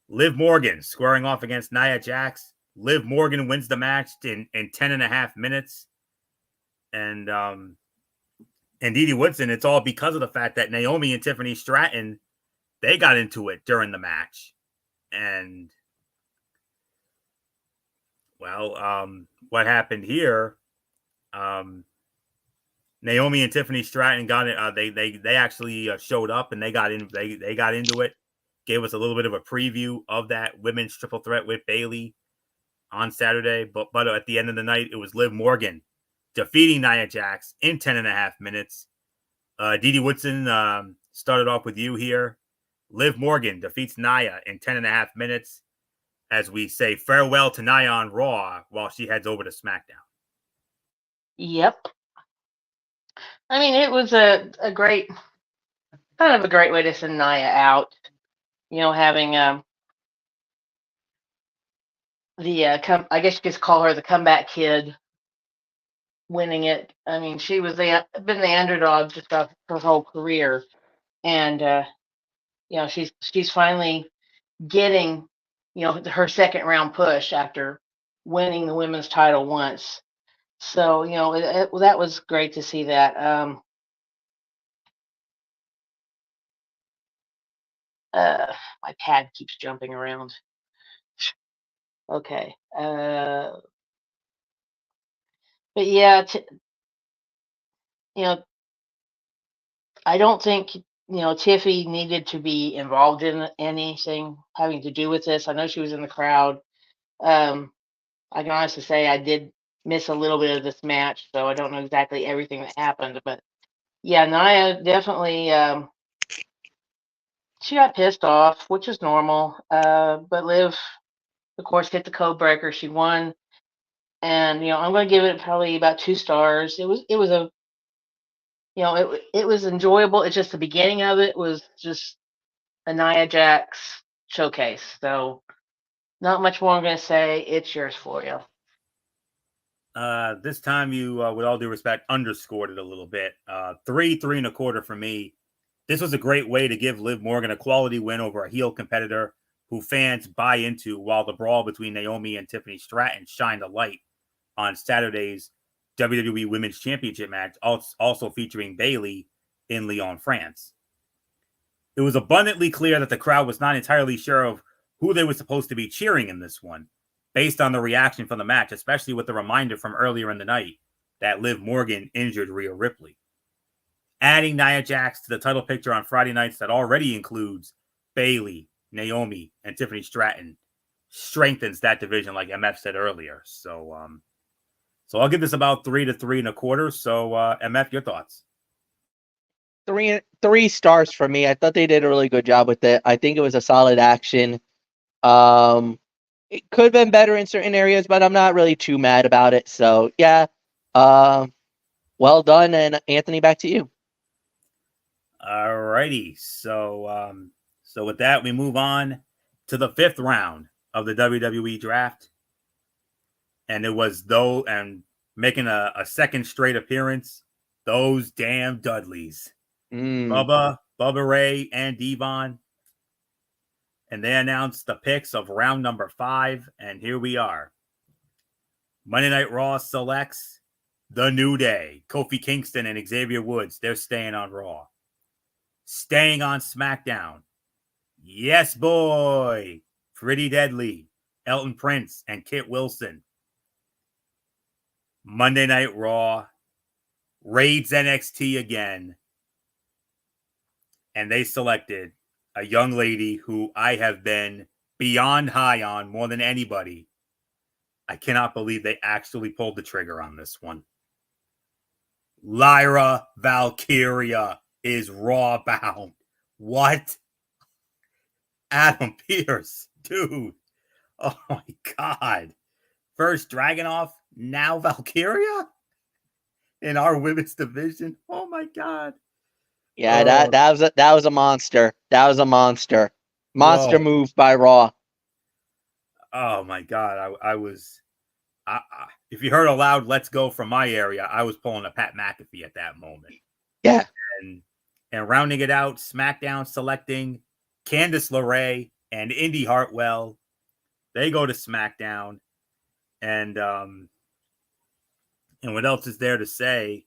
Liv Morgan squaring off against Nia Jax. Liv Morgan wins the match in 10.5 minutes. And Didi Woodson, it's all because of the fact that Naomi and Tiffany Stratton, they got into it during the match. And, well, what happened here, Naomi and Tiffany Stratton got it. They actually showed up and they got in. They got into it. Gave us a little bit of a preview of that women's triple threat with Bayley on Saturday. But at the end of the night, it was Liv Morgan defeating Nia Jax in 10.5 minutes. Didi Woodson started off with you here. Liv Morgan defeats Nia in 10.5 minutes as we say farewell to Nia on Raw while she heads over to SmackDown. Yep. I mean, it was a great way to send Nia out. You know, having I guess you could call her the comeback kid, winning it. I mean, she was been the underdog just about her whole career, and you know, she's finally getting, you know, her second round push after winning the women's title once. So, you know, that was great to see that. My pad keeps jumping around. Okay. But yeah, you know, I don't think, you know, Tiffy needed to be involved in anything having to do with this. I know she was in the crowd. I can honestly say I did miss a little bit of this match, so I don't know exactly everything that happened. But yeah, Nia definitely, she got pissed off, which is normal. But Liv, of course, hit the code breaker. She won, and you know, I'm going to give it probably about 2 stars. It was a, you know, it was enjoyable. It's just the beginning of it was just a Nia Jax showcase. So not much more I'm going to say. It's yours for you. This time you, with all due respect, underscored it a little bit. 3.25 for me. This was a great way to give Liv Morgan a quality win over a heel competitor who fans buy into, while the brawl between Naomi and Tiffany Stratton shined a light on Saturday's WWE Women's Championship match, also featuring Bayley in Lyon, France. It was abundantly clear that the crowd was not entirely sure of who they were supposed to be cheering in this one, based on the reaction from the match, especially with the reminder from earlier in the night that Liv Morgan injured Rhea Ripley. Adding Nia Jax to the title picture on Friday nights that already includes Bayley, Naomi, and Tiffany Stratton strengthens that division, like MF said earlier. So I'll give this about 3 to 3.25. So MF, your thoughts? three stars for me. I thought they did a really good job with it. I think it was a solid action. It could have been better in certain areas, but I'm not really too mad about it. So yeah, well done. And Anthony, back to you. All righty. So with that, we move on to the 5th round of the WWE draft. And it was and making a second straight appearance, those damn Dudleys. Bubba Ray, and Devon. And they announced the picks of round number 5. And here we are. Monday Night Raw selects The New Day. Kofi Kingston and Xavier Woods. They're staying on Raw. Staying on SmackDown. Yes, boy. Pretty Deadly. Elton Prince and Kit Wilson. Monday Night Raw raids NXT again. And they selected a young lady who I have been beyond high on more than anybody. I cannot believe they actually pulled the trigger on this one. Lyra Valkyria is Raw bound. What? Adam Pearce, dude. Oh my God. First Dragunov, now Valkyria in our women's division. Oh my God. Yeah, that was a monster. That was a monster. Monster move by Raw. Oh my God. I was if you heard a loud "Let's go" from my area, I was pulling a Pat McAfee at that moment. Yeah. And rounding it out, SmackDown selecting Candice LeRae and Indy Hartwell. They go to SmackDown. And what else is there to say?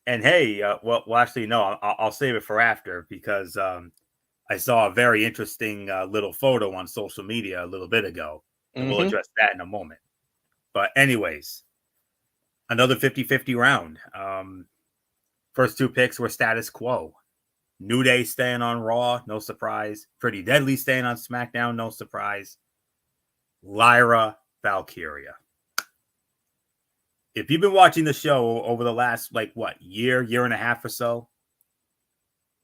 And hey, well, actually, no, I'll save it for after because I saw a very interesting little photo on social media a little bit ago. And we'll address that in a moment. But anyways, another 50-50 round. First 2 picks were status quo. New Day staying on Raw, no surprise. Pretty Deadly staying on SmackDown, no surprise. Lyra Valkyria. If you've been watching the show over the last, year and a half or so,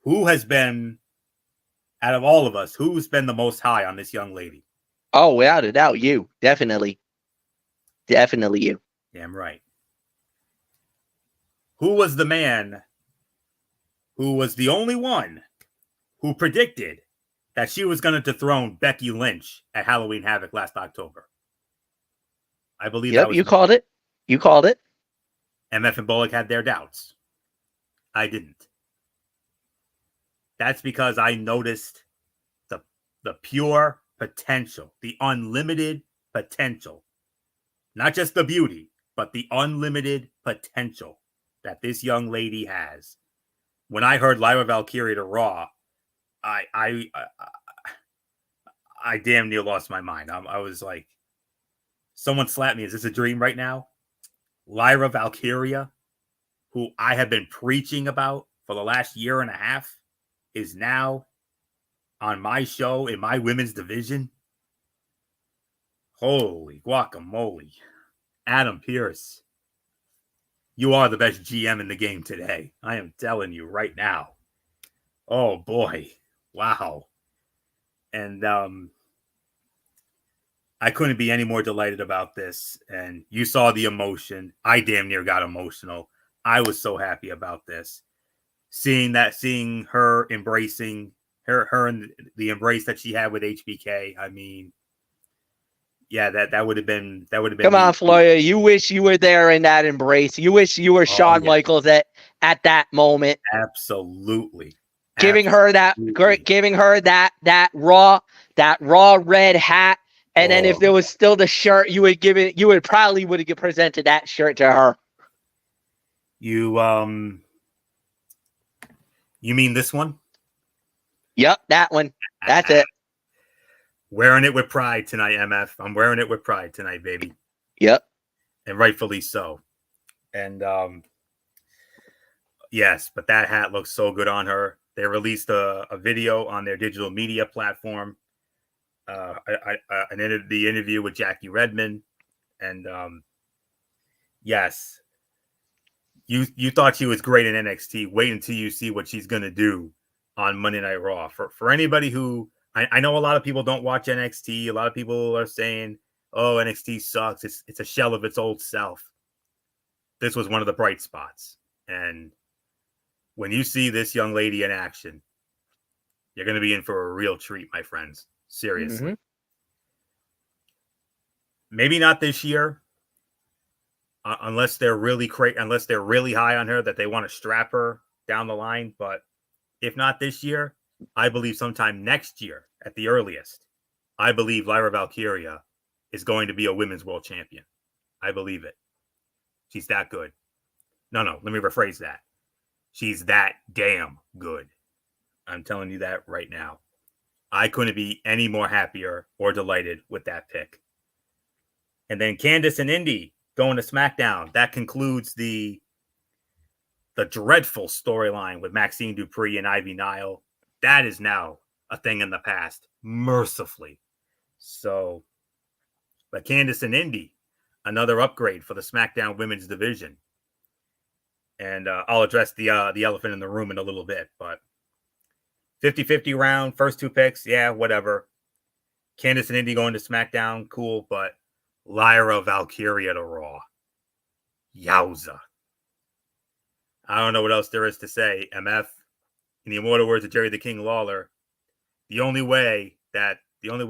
who has been, out of all of us, who's been the most high on this young lady? Oh, without a doubt, you. Definitely. Definitely you. Damn right. Who was the man who was the only one who predicted that she was going to dethrone Becky Lynch at Halloween Havoc last October? I believe that was you called it. You called it. MF and Bullock had their doubts. I didn't. That's because I noticed the pure potential, the unlimited potential, not just the beauty, but the unlimited potential that this young lady has. When I heard Lyra Valkyria to Raw, I damn near lost my mind. I was like, someone slapped me. Is this a dream right now? Lyra Valkyria, who I have been preaching about for the last year and a half, is now on my show in my women's division. Holy guacamole. Adam Pearce, you are the best GM in the game today. I am telling you right now. Oh boy. Wow. And I couldn't be any more delighted about this. And you saw the emotion. I damn near got emotional. I was so happy about this. Seeing her embracing her and the embrace that she had with HBK. I mean, yeah, that would have been Come on, Floya. You wish you were there in that embrace. You wish you were Shawn Michaels at that moment. Absolutely. Giving her that raw red hat. And then if there was still the shirt, you would probably have presented that shirt to her. You mean this one? Yep, that one. That's it. Wearing it with pride tonight, MF. I'm wearing it with pride tonight, baby. Yep. And rightfully so. And yes, but that hat looks so good on her. They released a video on their digital media platform. The interview with Jackie Redmond. And yes, you thought she was great in NXT. Wait until you see what she's gonna do on Monday Night Raw. For anybody who I know a lot of people don't watch NXT. A lot of people are saying, "Oh, NXT sucks. It's a shell of its old self." This was one of the bright spots, and when you see this young lady in action, you're going to be in for a real treat, my friends. Seriously. Mm-hmm. Maybe not this year, unless they're really unless they're really high on her that they want to strap her down the line. But if not this year, I believe sometime next year at the earliest, I believe Lyra Valkyria is going to be a women's world champion. I believe it. She's that good. No, let me rephrase that. She's that damn good. I'm telling you that right now. I couldn't be any more happier or delighted with that pick. And then Candice and Indy going to SmackDown. That concludes the dreadful storyline with Maxine Dupree and Ivy Nile. That is now a thing in the past, mercifully. So, but Candice and Indy, another upgrade for the SmackDown women's division. And I'll address the elephant in the room in a little bit, but 50-50 round, first two picks, yeah, whatever. Candice and Indy going to SmackDown, cool, but Lyra Valkyria to Raw. Yowza. I don't know what else there is to say. MF, in the immortal words of Jerry the King Lawler, the only way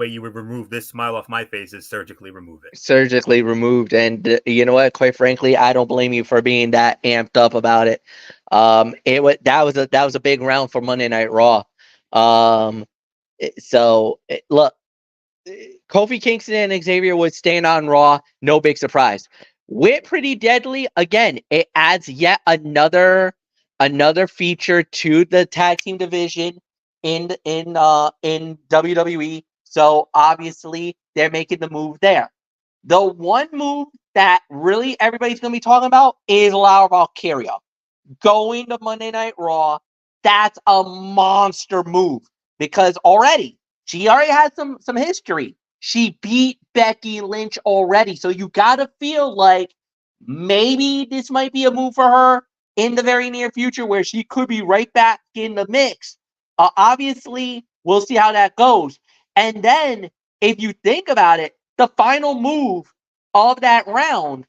you would remove this smile off my face is surgically remove it. Surgically removed, and you know what? Quite frankly, I don't blame you for being that amped up about it. That was a big round for Monday Night Raw. Look, Kofi Kingston and Xavier Woods staying on Raw, no big surprise. With Pretty Deadly, again, it adds yet another feature to the tag team division in WWE. So obviously they're making the move there. The one move that really everybody's going to be talking about is Lyra Valkyria going to Monday Night Raw. That's a monster move because she already has some history. She beat Becky Lynch already. So you got to feel like maybe this might be a move for her in the very near future where she could be right back in the mix. Obviously, we'll see how that goes. And then, if you think about it, the final move of that round,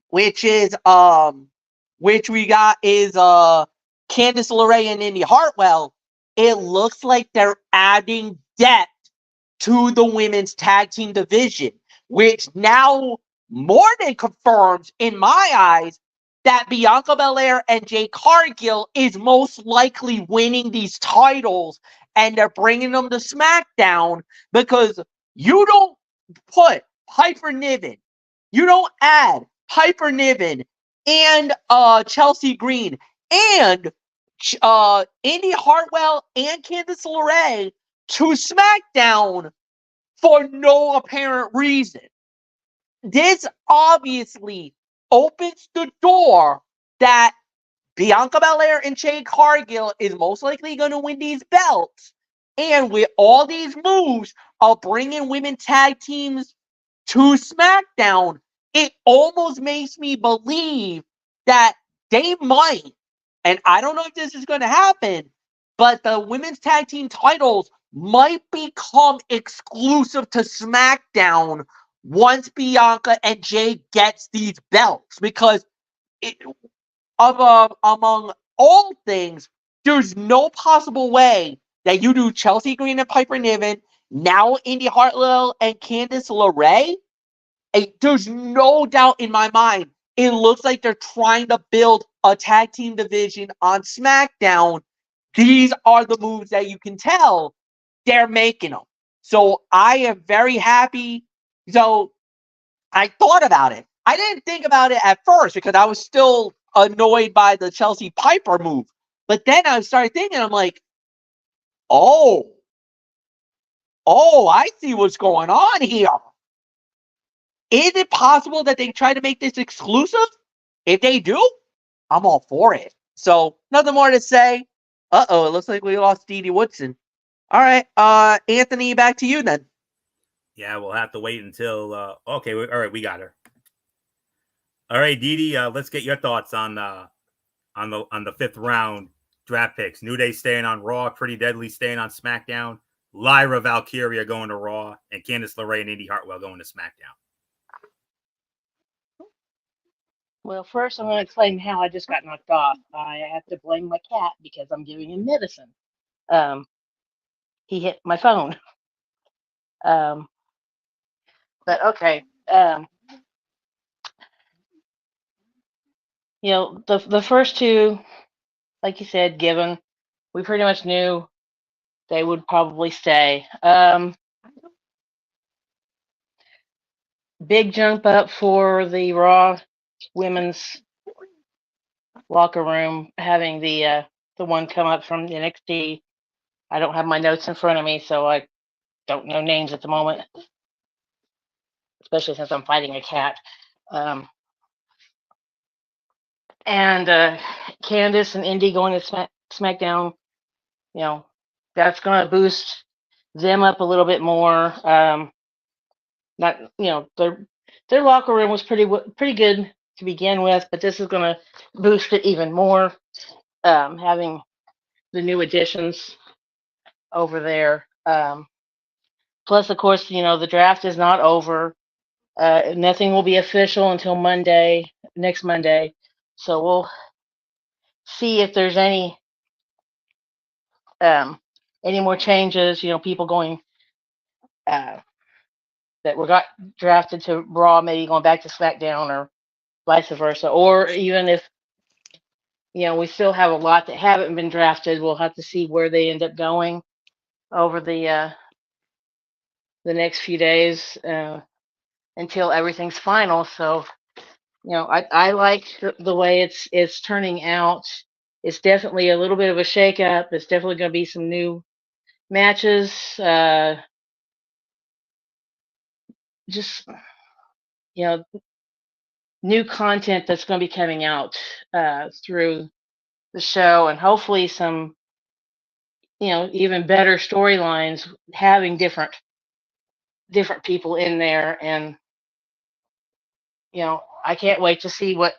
which we got is Candice LeRae and Indy Hartwell. It looks like they're adding depth to the women's tag team division, which now more than confirms, in my eyes, that Bianca Belair and Jade Cargill is most likely winning these titles, and they're bringing them to SmackDown because you don't put Piper Niven, you don't add Piper Niven and Chelsea Green and Indy Hartwell and Candice LeRae to SmackDown for no apparent reason. This obviously opens the door that Bianca Belair and Jade Cargill is most likely going to win these belts. And with all these moves of bringing women tag teams to SmackDown, it almost makes me believe that they might, and I don't know if this is going to happen, but the women's tag team titles might become exclusive to SmackDown once Bianca and Jade gets these belts, because among all things, there's no possible way that you do Chelsea Green and Piper Niven, now Indy Hartwell and Candice LeRae. There's no doubt in my mind. It looks like they're trying to build a tag team division on SmackDown. These are the moves that you can tell they're making them. So I am very happy. So I thought about it. I didn't think about it at first because I was still annoyed by the Chelsea Piper move. But then I started thinking, I'm like, oh, I see what's going on here. Is it possible that they try to make this exclusive? If they do, I'm all for it. So nothing more to say. It looks like we lost Dee Dee Woodson. All right, Anthony, back to you then. Yeah, we'll have to wait until. Okay, all right, we got her. All right, Didi, let's get your thoughts on the 5th round draft picks. New Day staying on Raw, Pretty Deadly staying on SmackDown, Lyra Valkyria going to Raw, and Candice LeRae and Indy Hartwell going to SmackDown. Well, first I'm going to explain how I just got knocked off. I have to blame my cat because I'm giving him medicine. He hit my phone. But okay. The first two, like you said, given, we pretty much knew they would probably stay. Big jump up for the Raw women's locker room, having the one come up from NXT. I don't have my notes in front of me, so I don't know names at the moment, especially since I'm fighting a cat. And Candice and Indy going to SmackDown, that's going to boost them up a little bit more. Their locker room was pretty good to begin with, but this is going to boost it even more, having the new additions over there. Plus, of course, the draft is not over. Nothing will be official until next Monday. So we'll see if there's any more changes. People going that got drafted to Raw, maybe going back to SmackDown, or vice versa. Or even if we still have a lot that haven't been drafted, we'll have to see where they end up going over the next few days until everything's final. So I like the way it's turning out. It's definitely a little bit of a shakeup. It's definitely going to be some new matches. Just new content that's going to be coming out through the show, and hopefully some even better storylines, having different people in there. And I can't wait to see what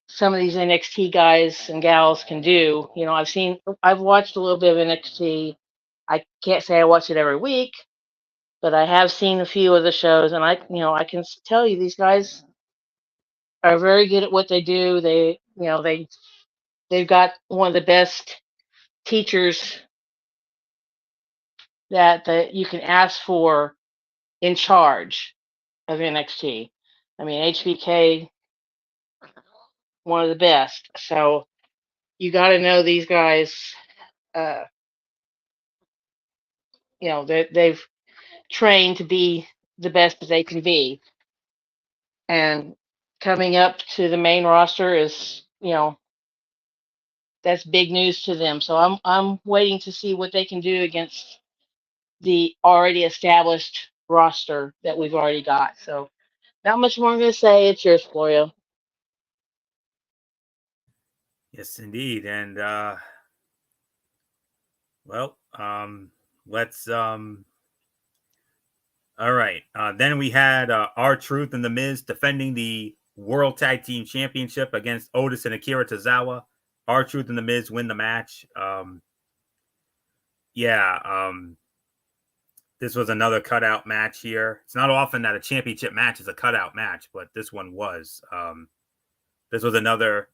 some of these NXT guys and gals can do. I've watched a little bit of NXT. I can't say I watch it every week, but I have seen a few of the shows, and I can tell you these guys are very good at what they do. They've got one of the best teachers that you can ask for in charge of NXT. I mean, HBK, one of the best. So you got to know these guys. They've trained to be the best that they can be, and coming up to the main roster is that's big news to them. So I'm waiting to see what they can do against the already established roster that we've already got. So not much more I'm going to say. It's yours, Florio. Yes, indeed. And let's all right. Then we had R-Truth and The Miz defending the World Tag Team Championship against Otis and Akira Tozawa. R-Truth and The Miz win the match. This was another cutout match here. It's not often that a championship match is a cutout match, but this one was. This was another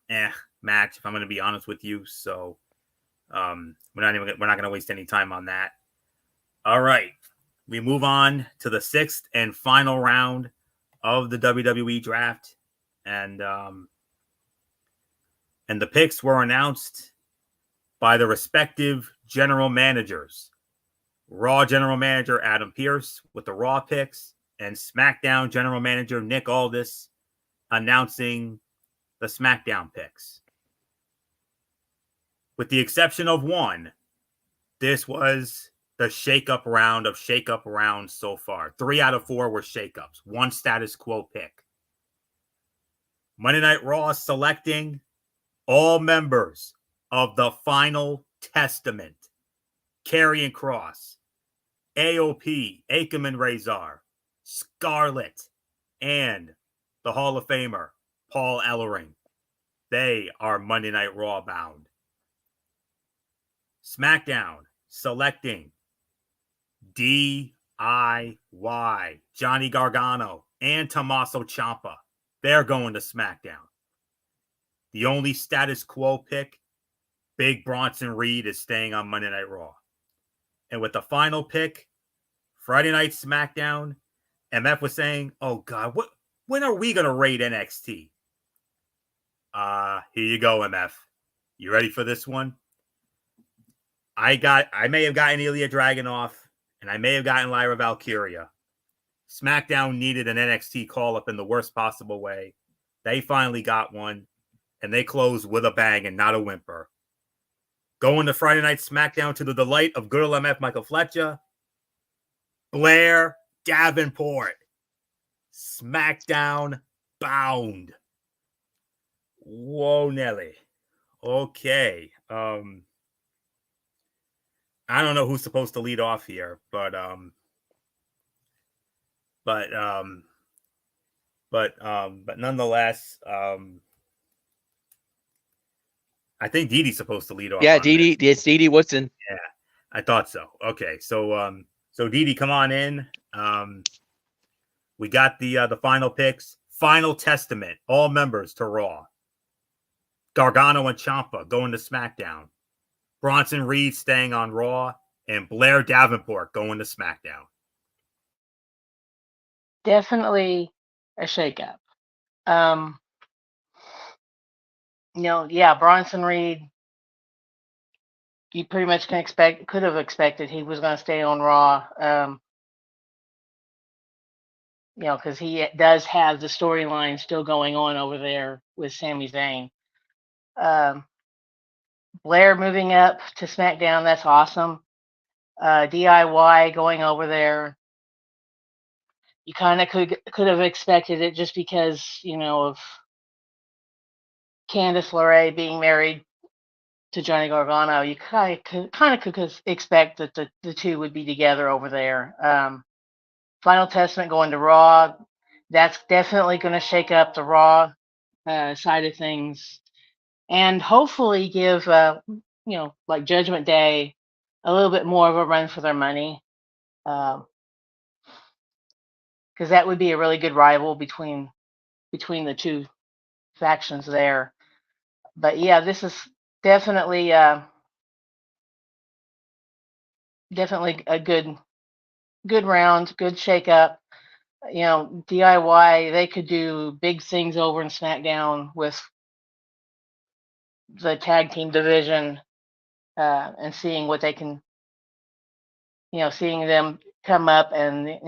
match, if I'm going to be honest with you. So we're not going to waste any time on that. All right. We move on to the 6th and final round of the WWE draft. And the picks were announced by the respective general managers. Raw general manager Adam Pearce with the Raw picks, and SmackDown general manager Nick Aldis announcing the SmackDown picks. With the exception of one, this was the shake-up round of shake-up rounds so far. 3 out of 4 were shake-ups. 1 status quo pick. Monday Night Raw selecting all members of the Final Testament. Karrion Kross, AOP, Akam and Razor, Scarlett, and the Hall of Famer, Paul Ellering. They are Monday Night Raw bound. SmackDown selecting DIY, Johnny Gargano and Tommaso Ciampa. They're going to SmackDown. The only status quo pick, Big Bronson Reed, is staying on Monday Night Raw. And with the final pick, Friday Night SmackDown, MF was saying, oh God, when are we going to raid NXT? Here you go, MF. You ready for this one? I may have gotten Ilya Dragunov, and I may have gotten Lyra Valkyria. SmackDown needed an NXT call-up in the worst possible way. They finally got one, and they closed with a bang and not a whimper. Going to Friday Night SmackDown to the delight of good old MF Michael Fletcher, Blair Davenport. SmackDown bound. Whoa, Nelly. Okay. I don't know who's supposed to lead off here, but nonetheless, I think Dee Dee's supposed to lead off. Yeah, Dee Dee. It's Dee Dee Woodson. Yeah, I thought so. Okay, so Dee Dee, come on in. We got the final picks. Final Testament, all members to Raw. Gargano and Ciampa going to SmackDown. Bronson Reed staying on Raw, and Blair Davenport going to SmackDown. Definitely a shakeup. Bronson Reed, you pretty much could have expected he was going to stay on Raw. Because he does have the storyline still going on over there with Sami Zayn. Blair moving up to SmackDown, that's awesome. DIY going over there, you kind of could have expected it just because, of Candice LeRae being married to Johnny Gargano. You kind of could expect that the two would be together over there. Final Testament going to Raw, that's definitely going to shake up the Raw side of things, and hopefully give like Judgment Day a little bit more of a run for their money, because that would be a really good rival between the two factions there. But yeah, this is definitely a good round, good shakeup. DIY, they could do big things over in SmackDown with the tag team division, and seeing what they can, seeing them come up and,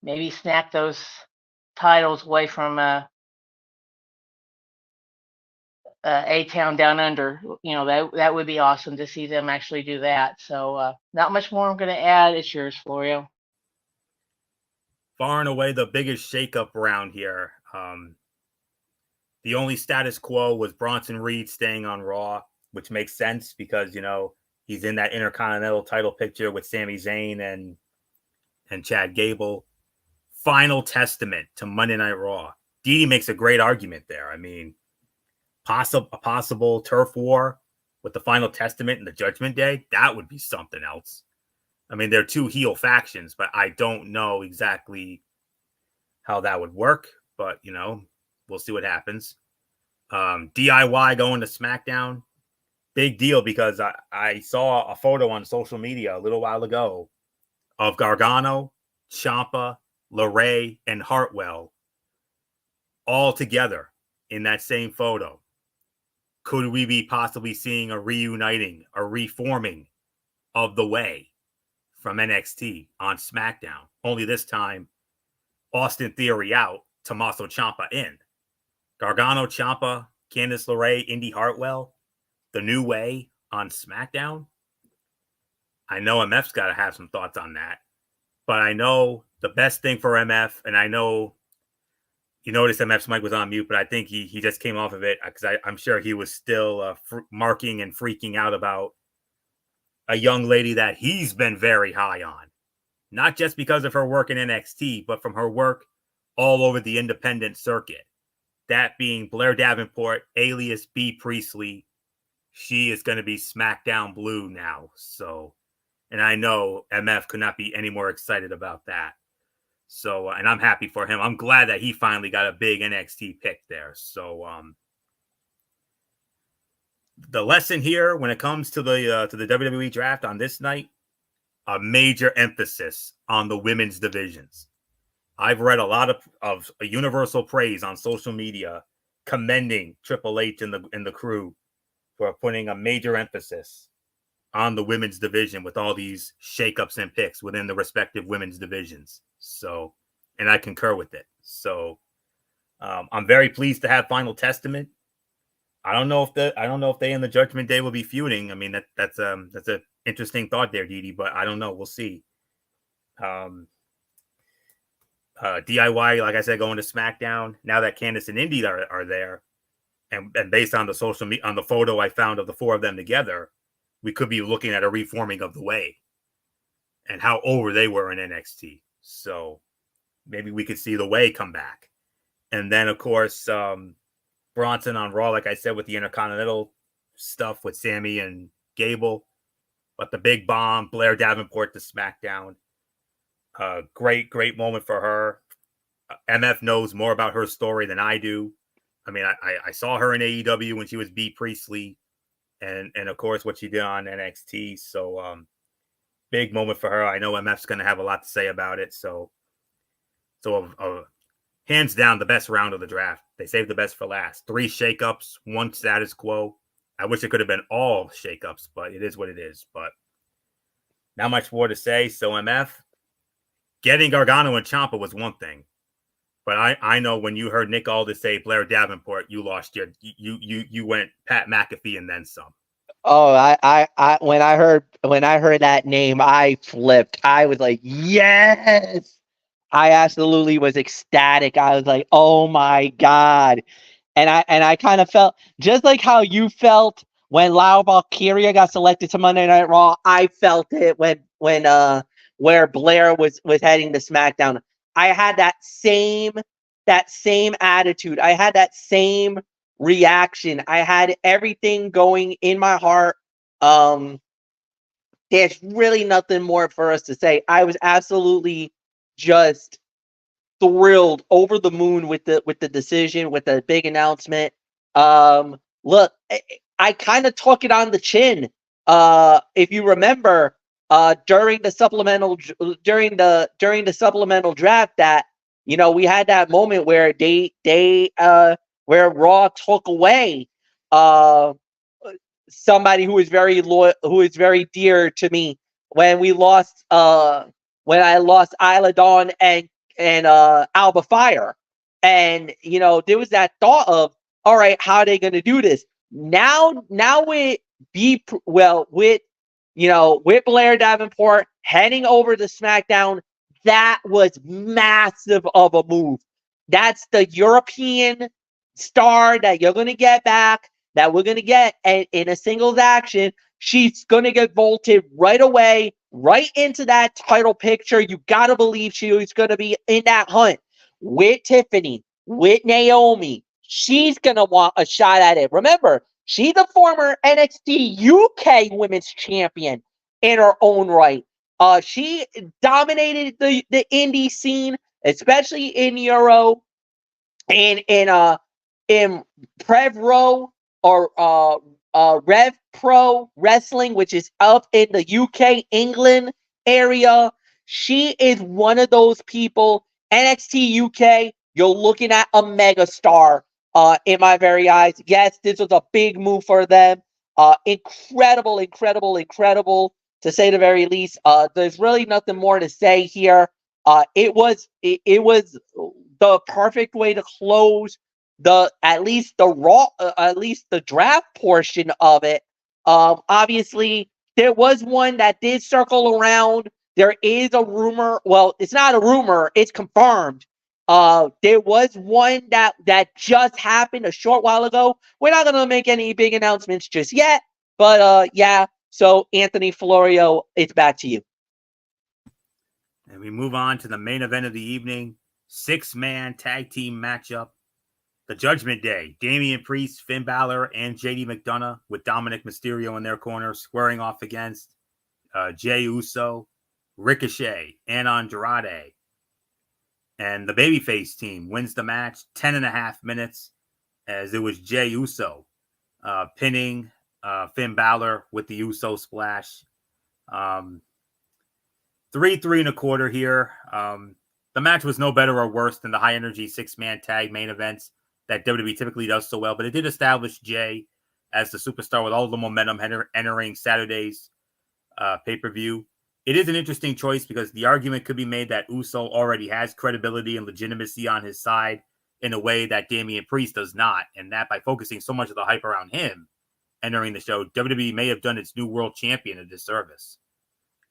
maybe snap those titles away from A-Town Down Under. That would be awesome to see them actually do that. So not much more I'm going to add. It's yours, Florio. Far and away the biggest shakeup around here. The only status quo was Bronson Reed staying on Raw, which makes sense because, he's in that Intercontinental title picture with Sami Zayn and Chad Gable. Final Testament to Monday Night Raw. Dee Dee makes a great argument there. I mean, a possible turf war with the Final Testament and the Judgment Day, that would be something else. I mean, they're two heel factions, but I don't know exactly how that would work. But, we'll see what happens. DIY going to SmackDown. Big deal because I saw a photo on social media a little while ago of Gargano, Ciampa, LeRae, and Hartwell all together in that same photo. Could we be possibly seeing a reuniting, a reforming of the Way from NXT on SmackDown? Only this time, Austin Theory out, Tommaso Ciampa in. Gargano, Ciampa, Candice LeRae, Indy Hartwell, the New Way on SmackDown. I know MF's got to have some thoughts on that, but I know the best thing for MF, and I know you noticed MF's mic was on mute, but I think he just came off of it because I'm sure he was still marking and freaking out about a young lady that he's been very high on, not just because of her work in NXT, but from her work all over the independent circuit. that being Blair Davenport, alias B Priestley. She is going to be SmackDown Blue now. So, and I know MF could not be any more excited about that. So, and I'm happy for him. I'm glad that he finally got a big NXT pick there. So, the lesson here when it comes to the WWE draft on this night, a major emphasis on the women's divisions. I've read a lot of universal praise on social media commending Triple H and the crew for putting a major emphasis on the women's division with all these shakeups and picks within the respective women's divisions. So, and I concur with it. So, I'm very pleased to have Final Testament. I don't know if they in the Judgment Day will be feuding. I mean, that's an interesting thought there, Didi, but I don't know. We'll see. DIY, like I said, going to SmackDown now that Candice and Indy are there, and based on the social media, on the photo I found of the four of them together, we could be looking at a reforming of the Way and how over they were in NXT. So maybe we could see the Way come back, and then of course Bronson on Raw, like I said, with the Intercontinental stuff with Sammy and Gable, but the big bomb, Blair Davenport to SmackDown. Great moment for her. MF knows more about her story than I do. I mean, I saw her in AEW when she was B Priestley, and of course what she did on NXT. So big moment for her. I know MF's going to have a lot to say about it. So hands down, the best round of the draft. They saved the best for last. 3 shakeups, 1 status quo. I wish it could have been all shakeups, but it is what it is. But not much more to say. So MF, getting Gargano and Ciampa was one thing, but I know when you heard Nick Aldis say Blair Davenport, you lost you went Pat McAfee and then some. Oh, I when I heard that name, I flipped. I was like, yes. I absolutely was ecstatic. I was like, oh my God. And I kind of felt just like how you felt when Lau Valkyria got selected to Monday Night Raw. I felt it when where Blair was heading to SmackDown. I had that same attitude. I had that same reaction. I had everything going in my heart. There's really nothing more for us to say. I was absolutely just thrilled, over the moon with the decision, with the big announcement. Look, I kind of took it on the chin. If you remember, during the supplemental draft, that we had that moment where where Raw took away somebody who is very loyal, who is very dear to me, when we lost when I lost Isla Dawn and Alba Fire. And there was that thought of, all right, how are they going to do this now with with Blair Davenport heading over to SmackDown? That was massive of a move. That's the European star that you're going to get back, that we're going to get in a singles action. She's going to get vaulted right away, right into that title picture. You got to believe she was going to be in that hunt with Tiffany, with Naomi. She's going to want a shot at it. Remember, she's a former NXT UK Women's Champion in her own right. She dominated the indie scene, especially in Euro and in Prevro or Rev Pro Wrestling, which is up in the UK, England area. She is one of those people. NXT UK, you're looking at a megastar in my very eyes. Yes, this was a big move for them. Incredible, to say the very least. There's really nothing more to say here. It was the perfect way to close at least the draft portion of it. Obviously, there was one that did circle around. There is a rumor. Well, it's not a rumor; it's confirmed. There was one that just happened a short while ago. We're not going to make any big announcements just yet, but yeah. So, Anthony Florio, it's back to you. And we move on to the main event of the evening: 6-man tag team matchup. The Judgment Day, Damian Priest, Finn Balor, and JD McDonough with Dominic Mysterio in their corner squaring off against Jey Uso, Ricochet, and Andrade. And the babyface team wins the match 10.5 minutes as it was Jey Uso pinning Finn Balor with the Uso splash. 3.25 here. The match was no better or worse than the high energy 6-man tag main events that WWE typically does so well, but it did establish Jey as the superstar with all the momentum entering Saturday's pay-per-view. It is an interesting choice because the argument could be made that Uso already has credibility and legitimacy on his side in a way that Damian Priest does not, and that by focusing so much of the hype around him entering the show, WWE may have done its new world champion a disservice.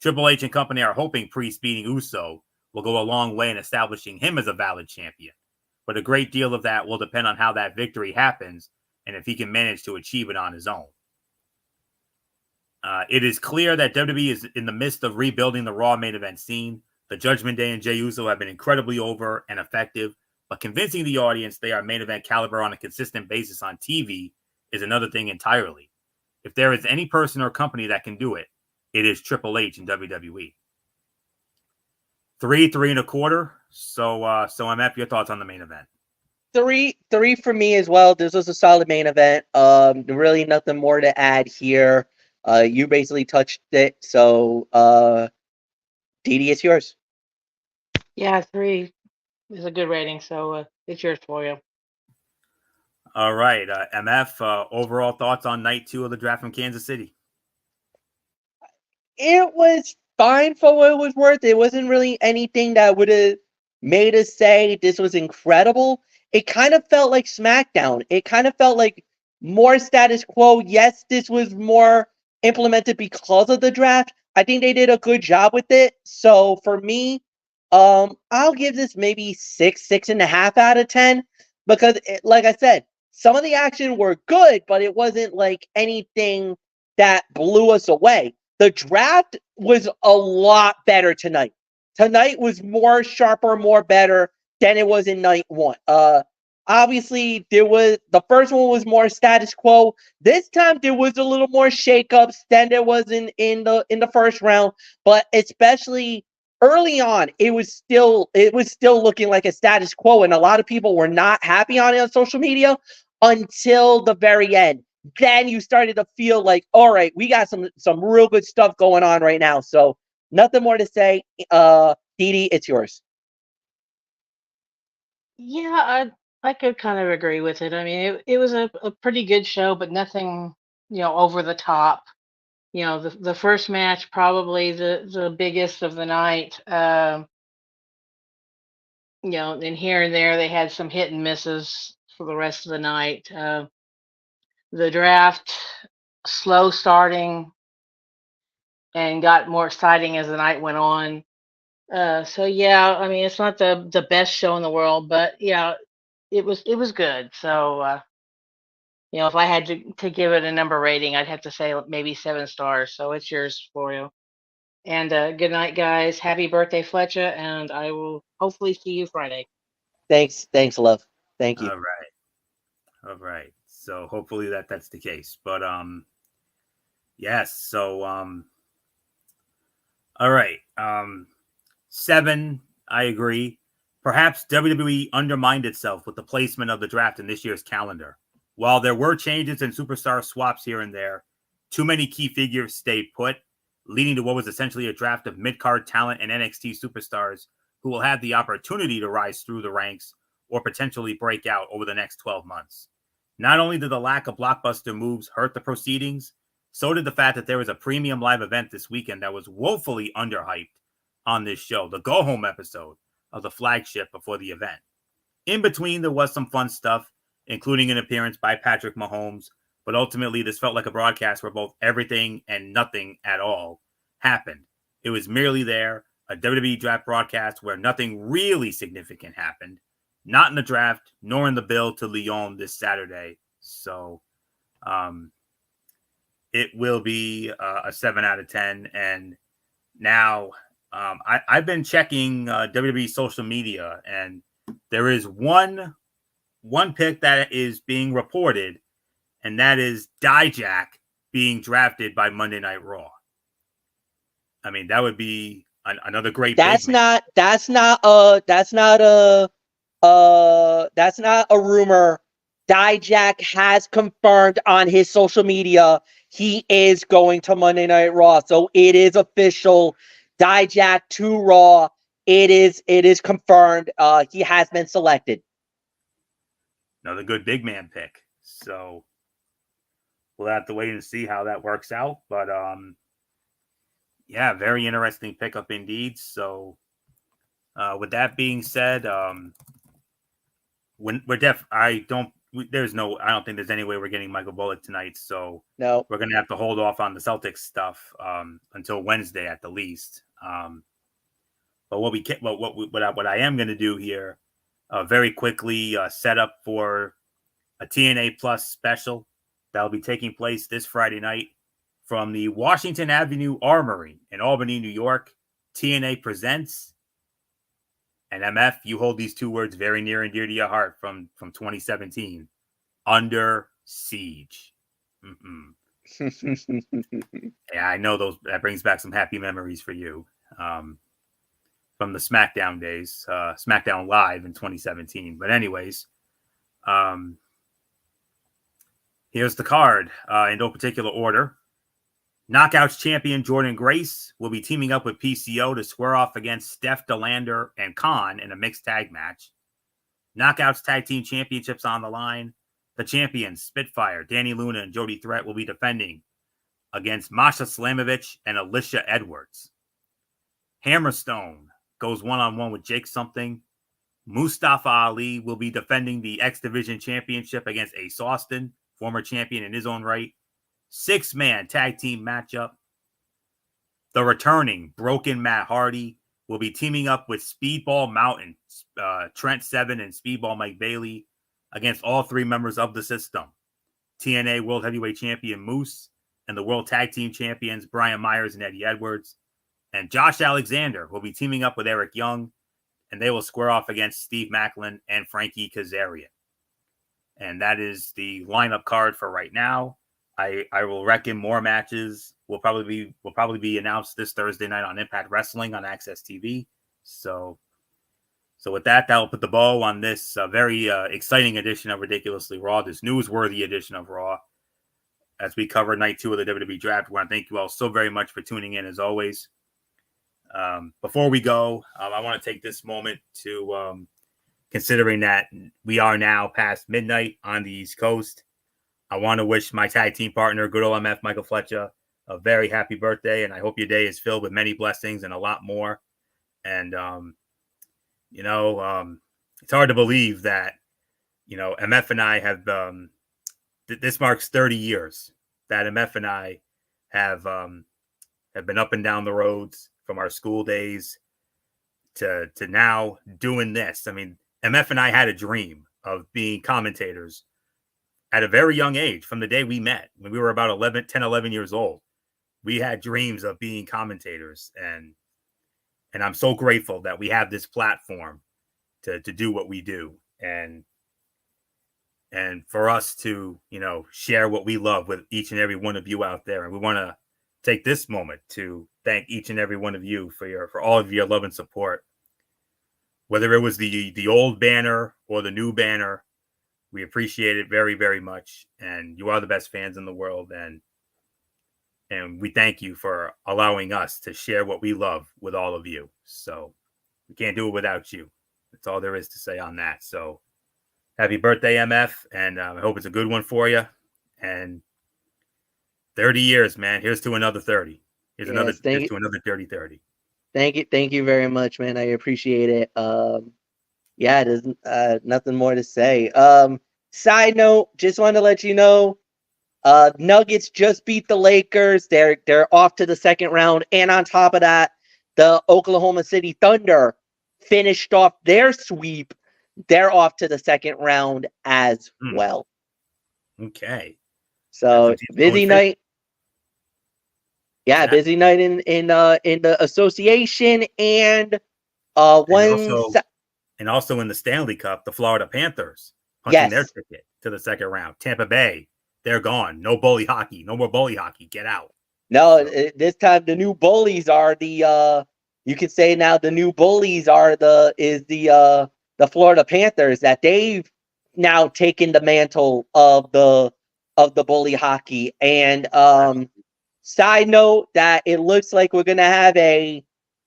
Triple H and company are hoping Priest beating Uso will go a long way in establishing him as a valid champion, but a great deal of that will depend on how that victory happens and if he can manage to achieve it on his own. It is clear that WWE is in the midst of rebuilding the Raw main event scene. The Judgment Day and Jey Uso have been incredibly over and effective, but convincing the audience they are main event caliber on a consistent basis on TV is another thing entirely. If there is any person or company that can do it, it is Triple H in WWE. 3.25. So MF, your thoughts on the main event? Three for me as well. This was a solid main event. Really nothing more to add here. You basically touched it. So, Didi, it's yours. Yeah, 3 is a good rating, so it's yours for you. All right, MF, overall thoughts on night 2 of the draft from Kansas City? It was fine for what it was worth. It wasn't really anything that would have made us say this was incredible. It kind of felt like SmackDown. It kind of felt like more status quo. Yes, this was more implemented because of the draft. I think they did a good job with it. So for me, I'll give this maybe 6.5 out of 10 because, like I said, some of the action were good, but it wasn't like anything that blew us away. The draft was a lot better tonight. Tonight was more sharper, more better than it was in night 1. Obviously, the first one was more status quo. This time there was a little more shakeups than there was in the first round, but especially early on, it was still looking like a status quo, and a lot of people were not happy on it on social media until the very end. Then you started to feel like, all right, we got some real good stuff going on right now. So nothing more to say. Didi, it's yours. Yeah, I could kind of agree with it. I mean, it was a pretty good show, but nothing, over the top. The first match, probably the biggest of the night. And here and there, they had some hit and misses for the rest of the night. The draft, slow starting and got more exciting as the night went on. So yeah, I mean, it's not the best show in the world, but yeah, it was good. So if I had to give it a number rating, I'd have to say maybe 7 stars. So it's yours for you. And good night, guys. Happy birthday, Fletcher, and I will hopefully see you Friday. Thanks, love. Thank you. All right. So hopefully that's the case. But yes. So all right. 7, I agree. Perhaps WWE undermined itself with the placement of the draft in this year's calendar. While there were changes and superstar swaps here and there, too many key figures stayed put, leading to what was essentially a draft of mid-card talent and NXT superstars who will have the opportunity to rise through the ranks or potentially break out over the next 12 months. Not only did the lack of blockbuster moves hurt the proceedings, so did the fact that there was a premium live event this weekend that was woefully underhyped on this show, the Go Home episode of the flagship before the event. In between, there was some fun stuff, including an appearance by Patrick Mahomes, but ultimately this felt like a broadcast where both everything and nothing at all happened. It was merely there, a WWE draft broadcast where nothing really significant happened, not in the draft, nor in the build to Lyon this Saturday. So it will be a 7 out of 10. And now I've been checking WWE social media, and there is one one pick that is being reported, and that is Dijak being drafted by Monday Night Raw. I mean, that would be another great. That's not a rumor. Dijak has confirmed on his social media he is going to Monday Night Raw, so it is official. Dijak to Raw. It is confirmed. He has been selected. Another good big man pick. So we'll have to wait and see how that works out. But yeah, very interesting pickup indeed. So with that being said, I don't think there's any way we're getting Michael Bullock tonight. So no, we're gonna have to hold off on the Celtics stuff until Wednesday at the least. But what I am gonna do here, very quickly, set up for a TNA Plus special that'll be taking place this Friday night from the Washington Avenue Armory in Albany, New York. TNA presents, and MF, you hold these two words very near and dear to your heart from 2017, Under Siege. Yeah, I know that brings back some happy memories for you from the SmackDown days, SmackDown Live in 2017. But anyways, here's the card in no particular order. Knockouts champion Jordan Grace will be teaming up with PCO to square off against Steph DeLander and Khan in a mixed tag match. Knockouts Tag Team Championships on the line. The champions, Spitfire, Danny Luna, and Jody Threat will be defending against Masha Slamovich and Alicia Edwards. Hammerstone goes one-on-one with Jake Something. Mustafa Ali will be defending the X Division Championship against Ace Austin, former champion in his own right. 6-man tag team matchup. The returning Broken Matt Hardy will be teaming up with Speedball Mountain, Trent Seven, and Speedball Mike Bailey against all three members of the system. TNA World Heavyweight Champion Moose and the World Tag Team Champions Brian Myers and Eddie Edwards. And Josh Alexander will be teaming up with Eric Young, and they will square off against Steve Macklin and Frankie Kazarian. And that is the lineup card for right now. I will reckon more matches will probably be announced this Thursday night on Impact Wrestling on Access TV. So with that will put the bow on this very exciting edition of Ridiculously Raw, this newsworthy edition of Raw. As we cover night 2 of the WWE Draft, I want to thank you all so very much for tuning in as always. Before we go, I want to take this moment to, considering that we are now past midnight on the East Coast, I want to wish my tag team partner, good old MF Michael Fletcher, a very happy birthday, and I hope your day is filled with many blessings and a lot more. And it's hard to believe that MF and I have this marks 30 years that MF and I have been up and down the roads from our school days to now doing this. I mean, MF and I had a dream of being commentators at a very young age from the day we met. When we were about 11 years old, we had dreams of being commentators. And I'm so grateful that we have this platform to do what we do. And for us to, share what we love with each and every one of you out there. And we want to take this moment to thank each and every one of you for all of your love and support. Whether it was the old banner or the new banner, we appreciate it very, very much. And you are the best fans in the world. And we thank you for allowing us to share what we love with all of you. So we can't do it without you. That's all there is to say on that. So happy birthday, MF. And I hope it's a good one for you. And 30 years, man. Here's to another 30. Here's another 30. Thank you very much, man. I appreciate it. There's nothing more to say. Side note, just wanted to let you know, Nuggets just beat the Lakers. They're off to the second round. And on top of that, the Oklahoma City Thunder finished off their sweep. They're off to the second round as well. Okay. So busy night. Yeah, busy night in the association and also in the Stanley Cup, the Florida Panthers punching their Yes. ticket to the second round. Tampa Bay, they're gone. No bully hockey. No more bully hockey. Get out. No, this time the new bullies are the you could say now the new bullies are the Florida Panthers, that they've now taken the mantle of the bully hockey. And side note that it looks like we're gonna have a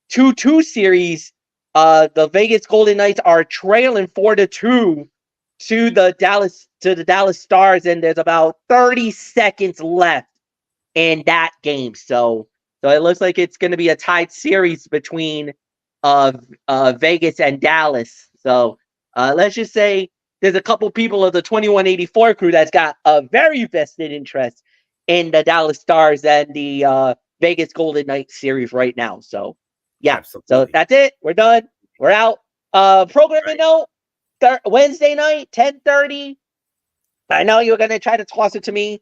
2-2 series. The Vegas Golden Knights are trailing 4-2 to the Dallas Stars, and there's about 30 seconds left in that game. So it looks like it's going to be a tied series between Vegas and Dallas. So let's just say there's a couple people of the 2184 crew that's got a very vested interest in the Dallas Stars and the Vegas Golden Knights series right now. So yeah, Absolutely. so that's it. We're done. We're out. Programming note, Wednesday night, 10:30. I know you're going to try to toss it to me.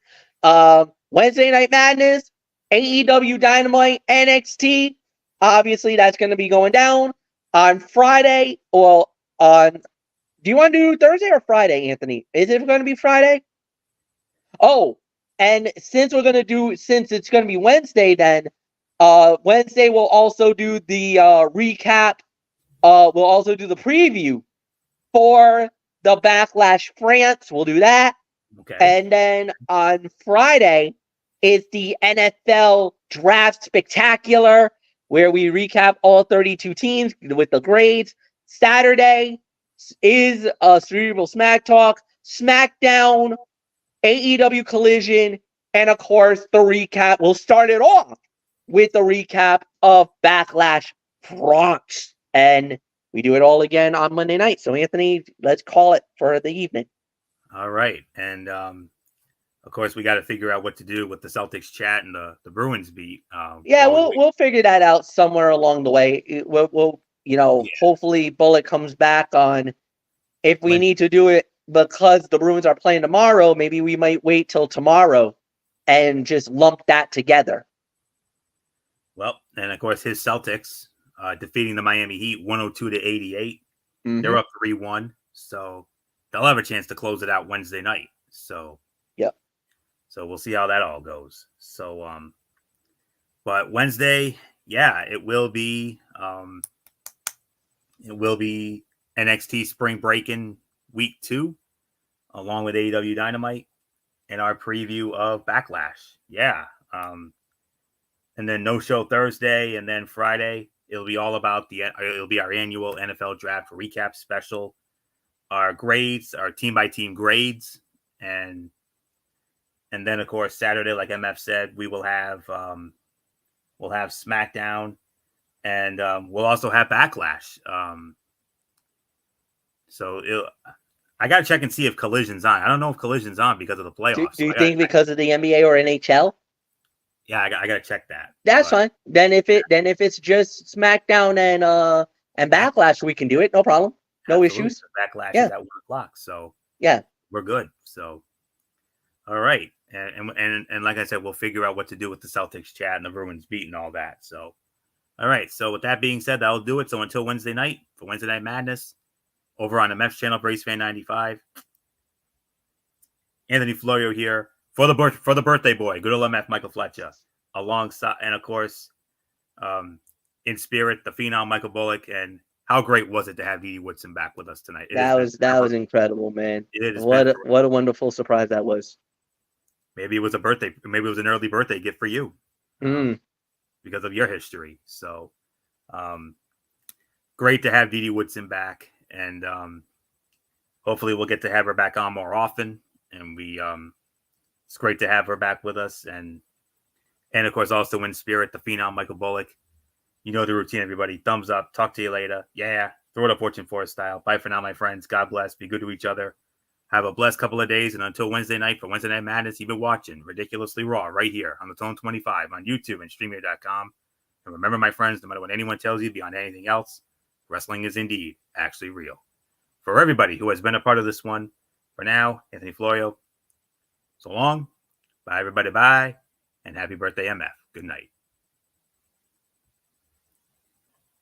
Wednesday Night Madness, AEW Dynamite, NXT. Obviously, that's going to be going down on Friday. Or on, do you want to do Thursday or Friday, Anthony? Is it going to be Friday? Oh, and since it's going to be Wednesday, then Wednesday we'll also do the recap. We'll also do the preview for the Backlash France. We'll do that. Okay. And then on Friday is the NFL Draft Spectacular, where we recap all 32 teams with the grades. Saturday is Cerebral Smack Talk, SmackDown, AEW Collision, and of course the recap. We'll start it off with the recap of Backlash France. And we do it all again on Monday night. So Anthony, let's call it for the evening. All right. And of course, we got to figure out what to do with the Celtics chat and the Bruins beat. We'll figure that out somewhere along the way. We'll hopefully Bullet comes back on if we need to do it because the Bruins are playing tomorrow. Maybe we might wait till tomorrow and just lump that together. Well, and of course, his Celtics defeating the Miami Heat 102-88. Mm-hmm. They're up 3-1. So they'll have a chance to close it out Wednesday night. So, yep. So we'll see how that all goes. So, but Wednesday, yeah, it will be NXT Spring Break-In Week 2, along with AEW Dynamite and our preview of Backlash. Yeah. And then no show Thursday, and then Friday, it'll be all about it'll be our annual NFL Draft recap special. Our grades, our team-by-team grades, and then of course Saturday, like MF said, we will have SmackDown, and we'll also have Backlash. I gotta check and see if Collision's on. I don't know if Collision's on because of the playoffs. Do you think because of the NBA or NHL? Yeah, I gotta check that. That's fine. Then if it's just SmackDown and Backlash, we can do it. No problem. No issues. Backlash is at 1 o'clock, so yeah, we're good. So, all right, and like I said, we'll figure out what to do with the Celtics chat and the Bruins beat and all that. So, all right. So with that being said, that'll do it. So until Wednesday night for Wednesday Night Madness, over on the MF's channel, BraceFan95. Anthony Florio here for the birthday boy, good old MF Michael Fletcher, alongside, and of course, in spirit, the phenom Michael Bullock. And how great was it to have Didi Woodson back with us tonight? That was incredible, man. It is. What a wonderful surprise that was. Maybe it was a birthday. Maybe it was an early birthday gift for you because of your history. So, great to have Didi Woodson back, and hopefully we'll get to have her back on more often. And it's great to have her back with us, and of course also in spirit, the phenom Michael Bullock. You know the routine, everybody. Thumbs up. Talk to you later. Yeah. Throw it up Fortune Forest style. Bye for now, my friends. God bless. Be good to each other. Have a blessed couple of days. And until Wednesday night for Wednesday Night Madness, you've been watching Ridiculously Raw right here on the Tone 25 on YouTube and StreamYard.com. And remember, my friends, no matter what anyone tells you beyond anything else, wrestling is indeed actually real. For everybody who has been a part of this one, for now, Anthony Florio, so long. Bye, everybody. Bye. And happy birthday, MF. Good night.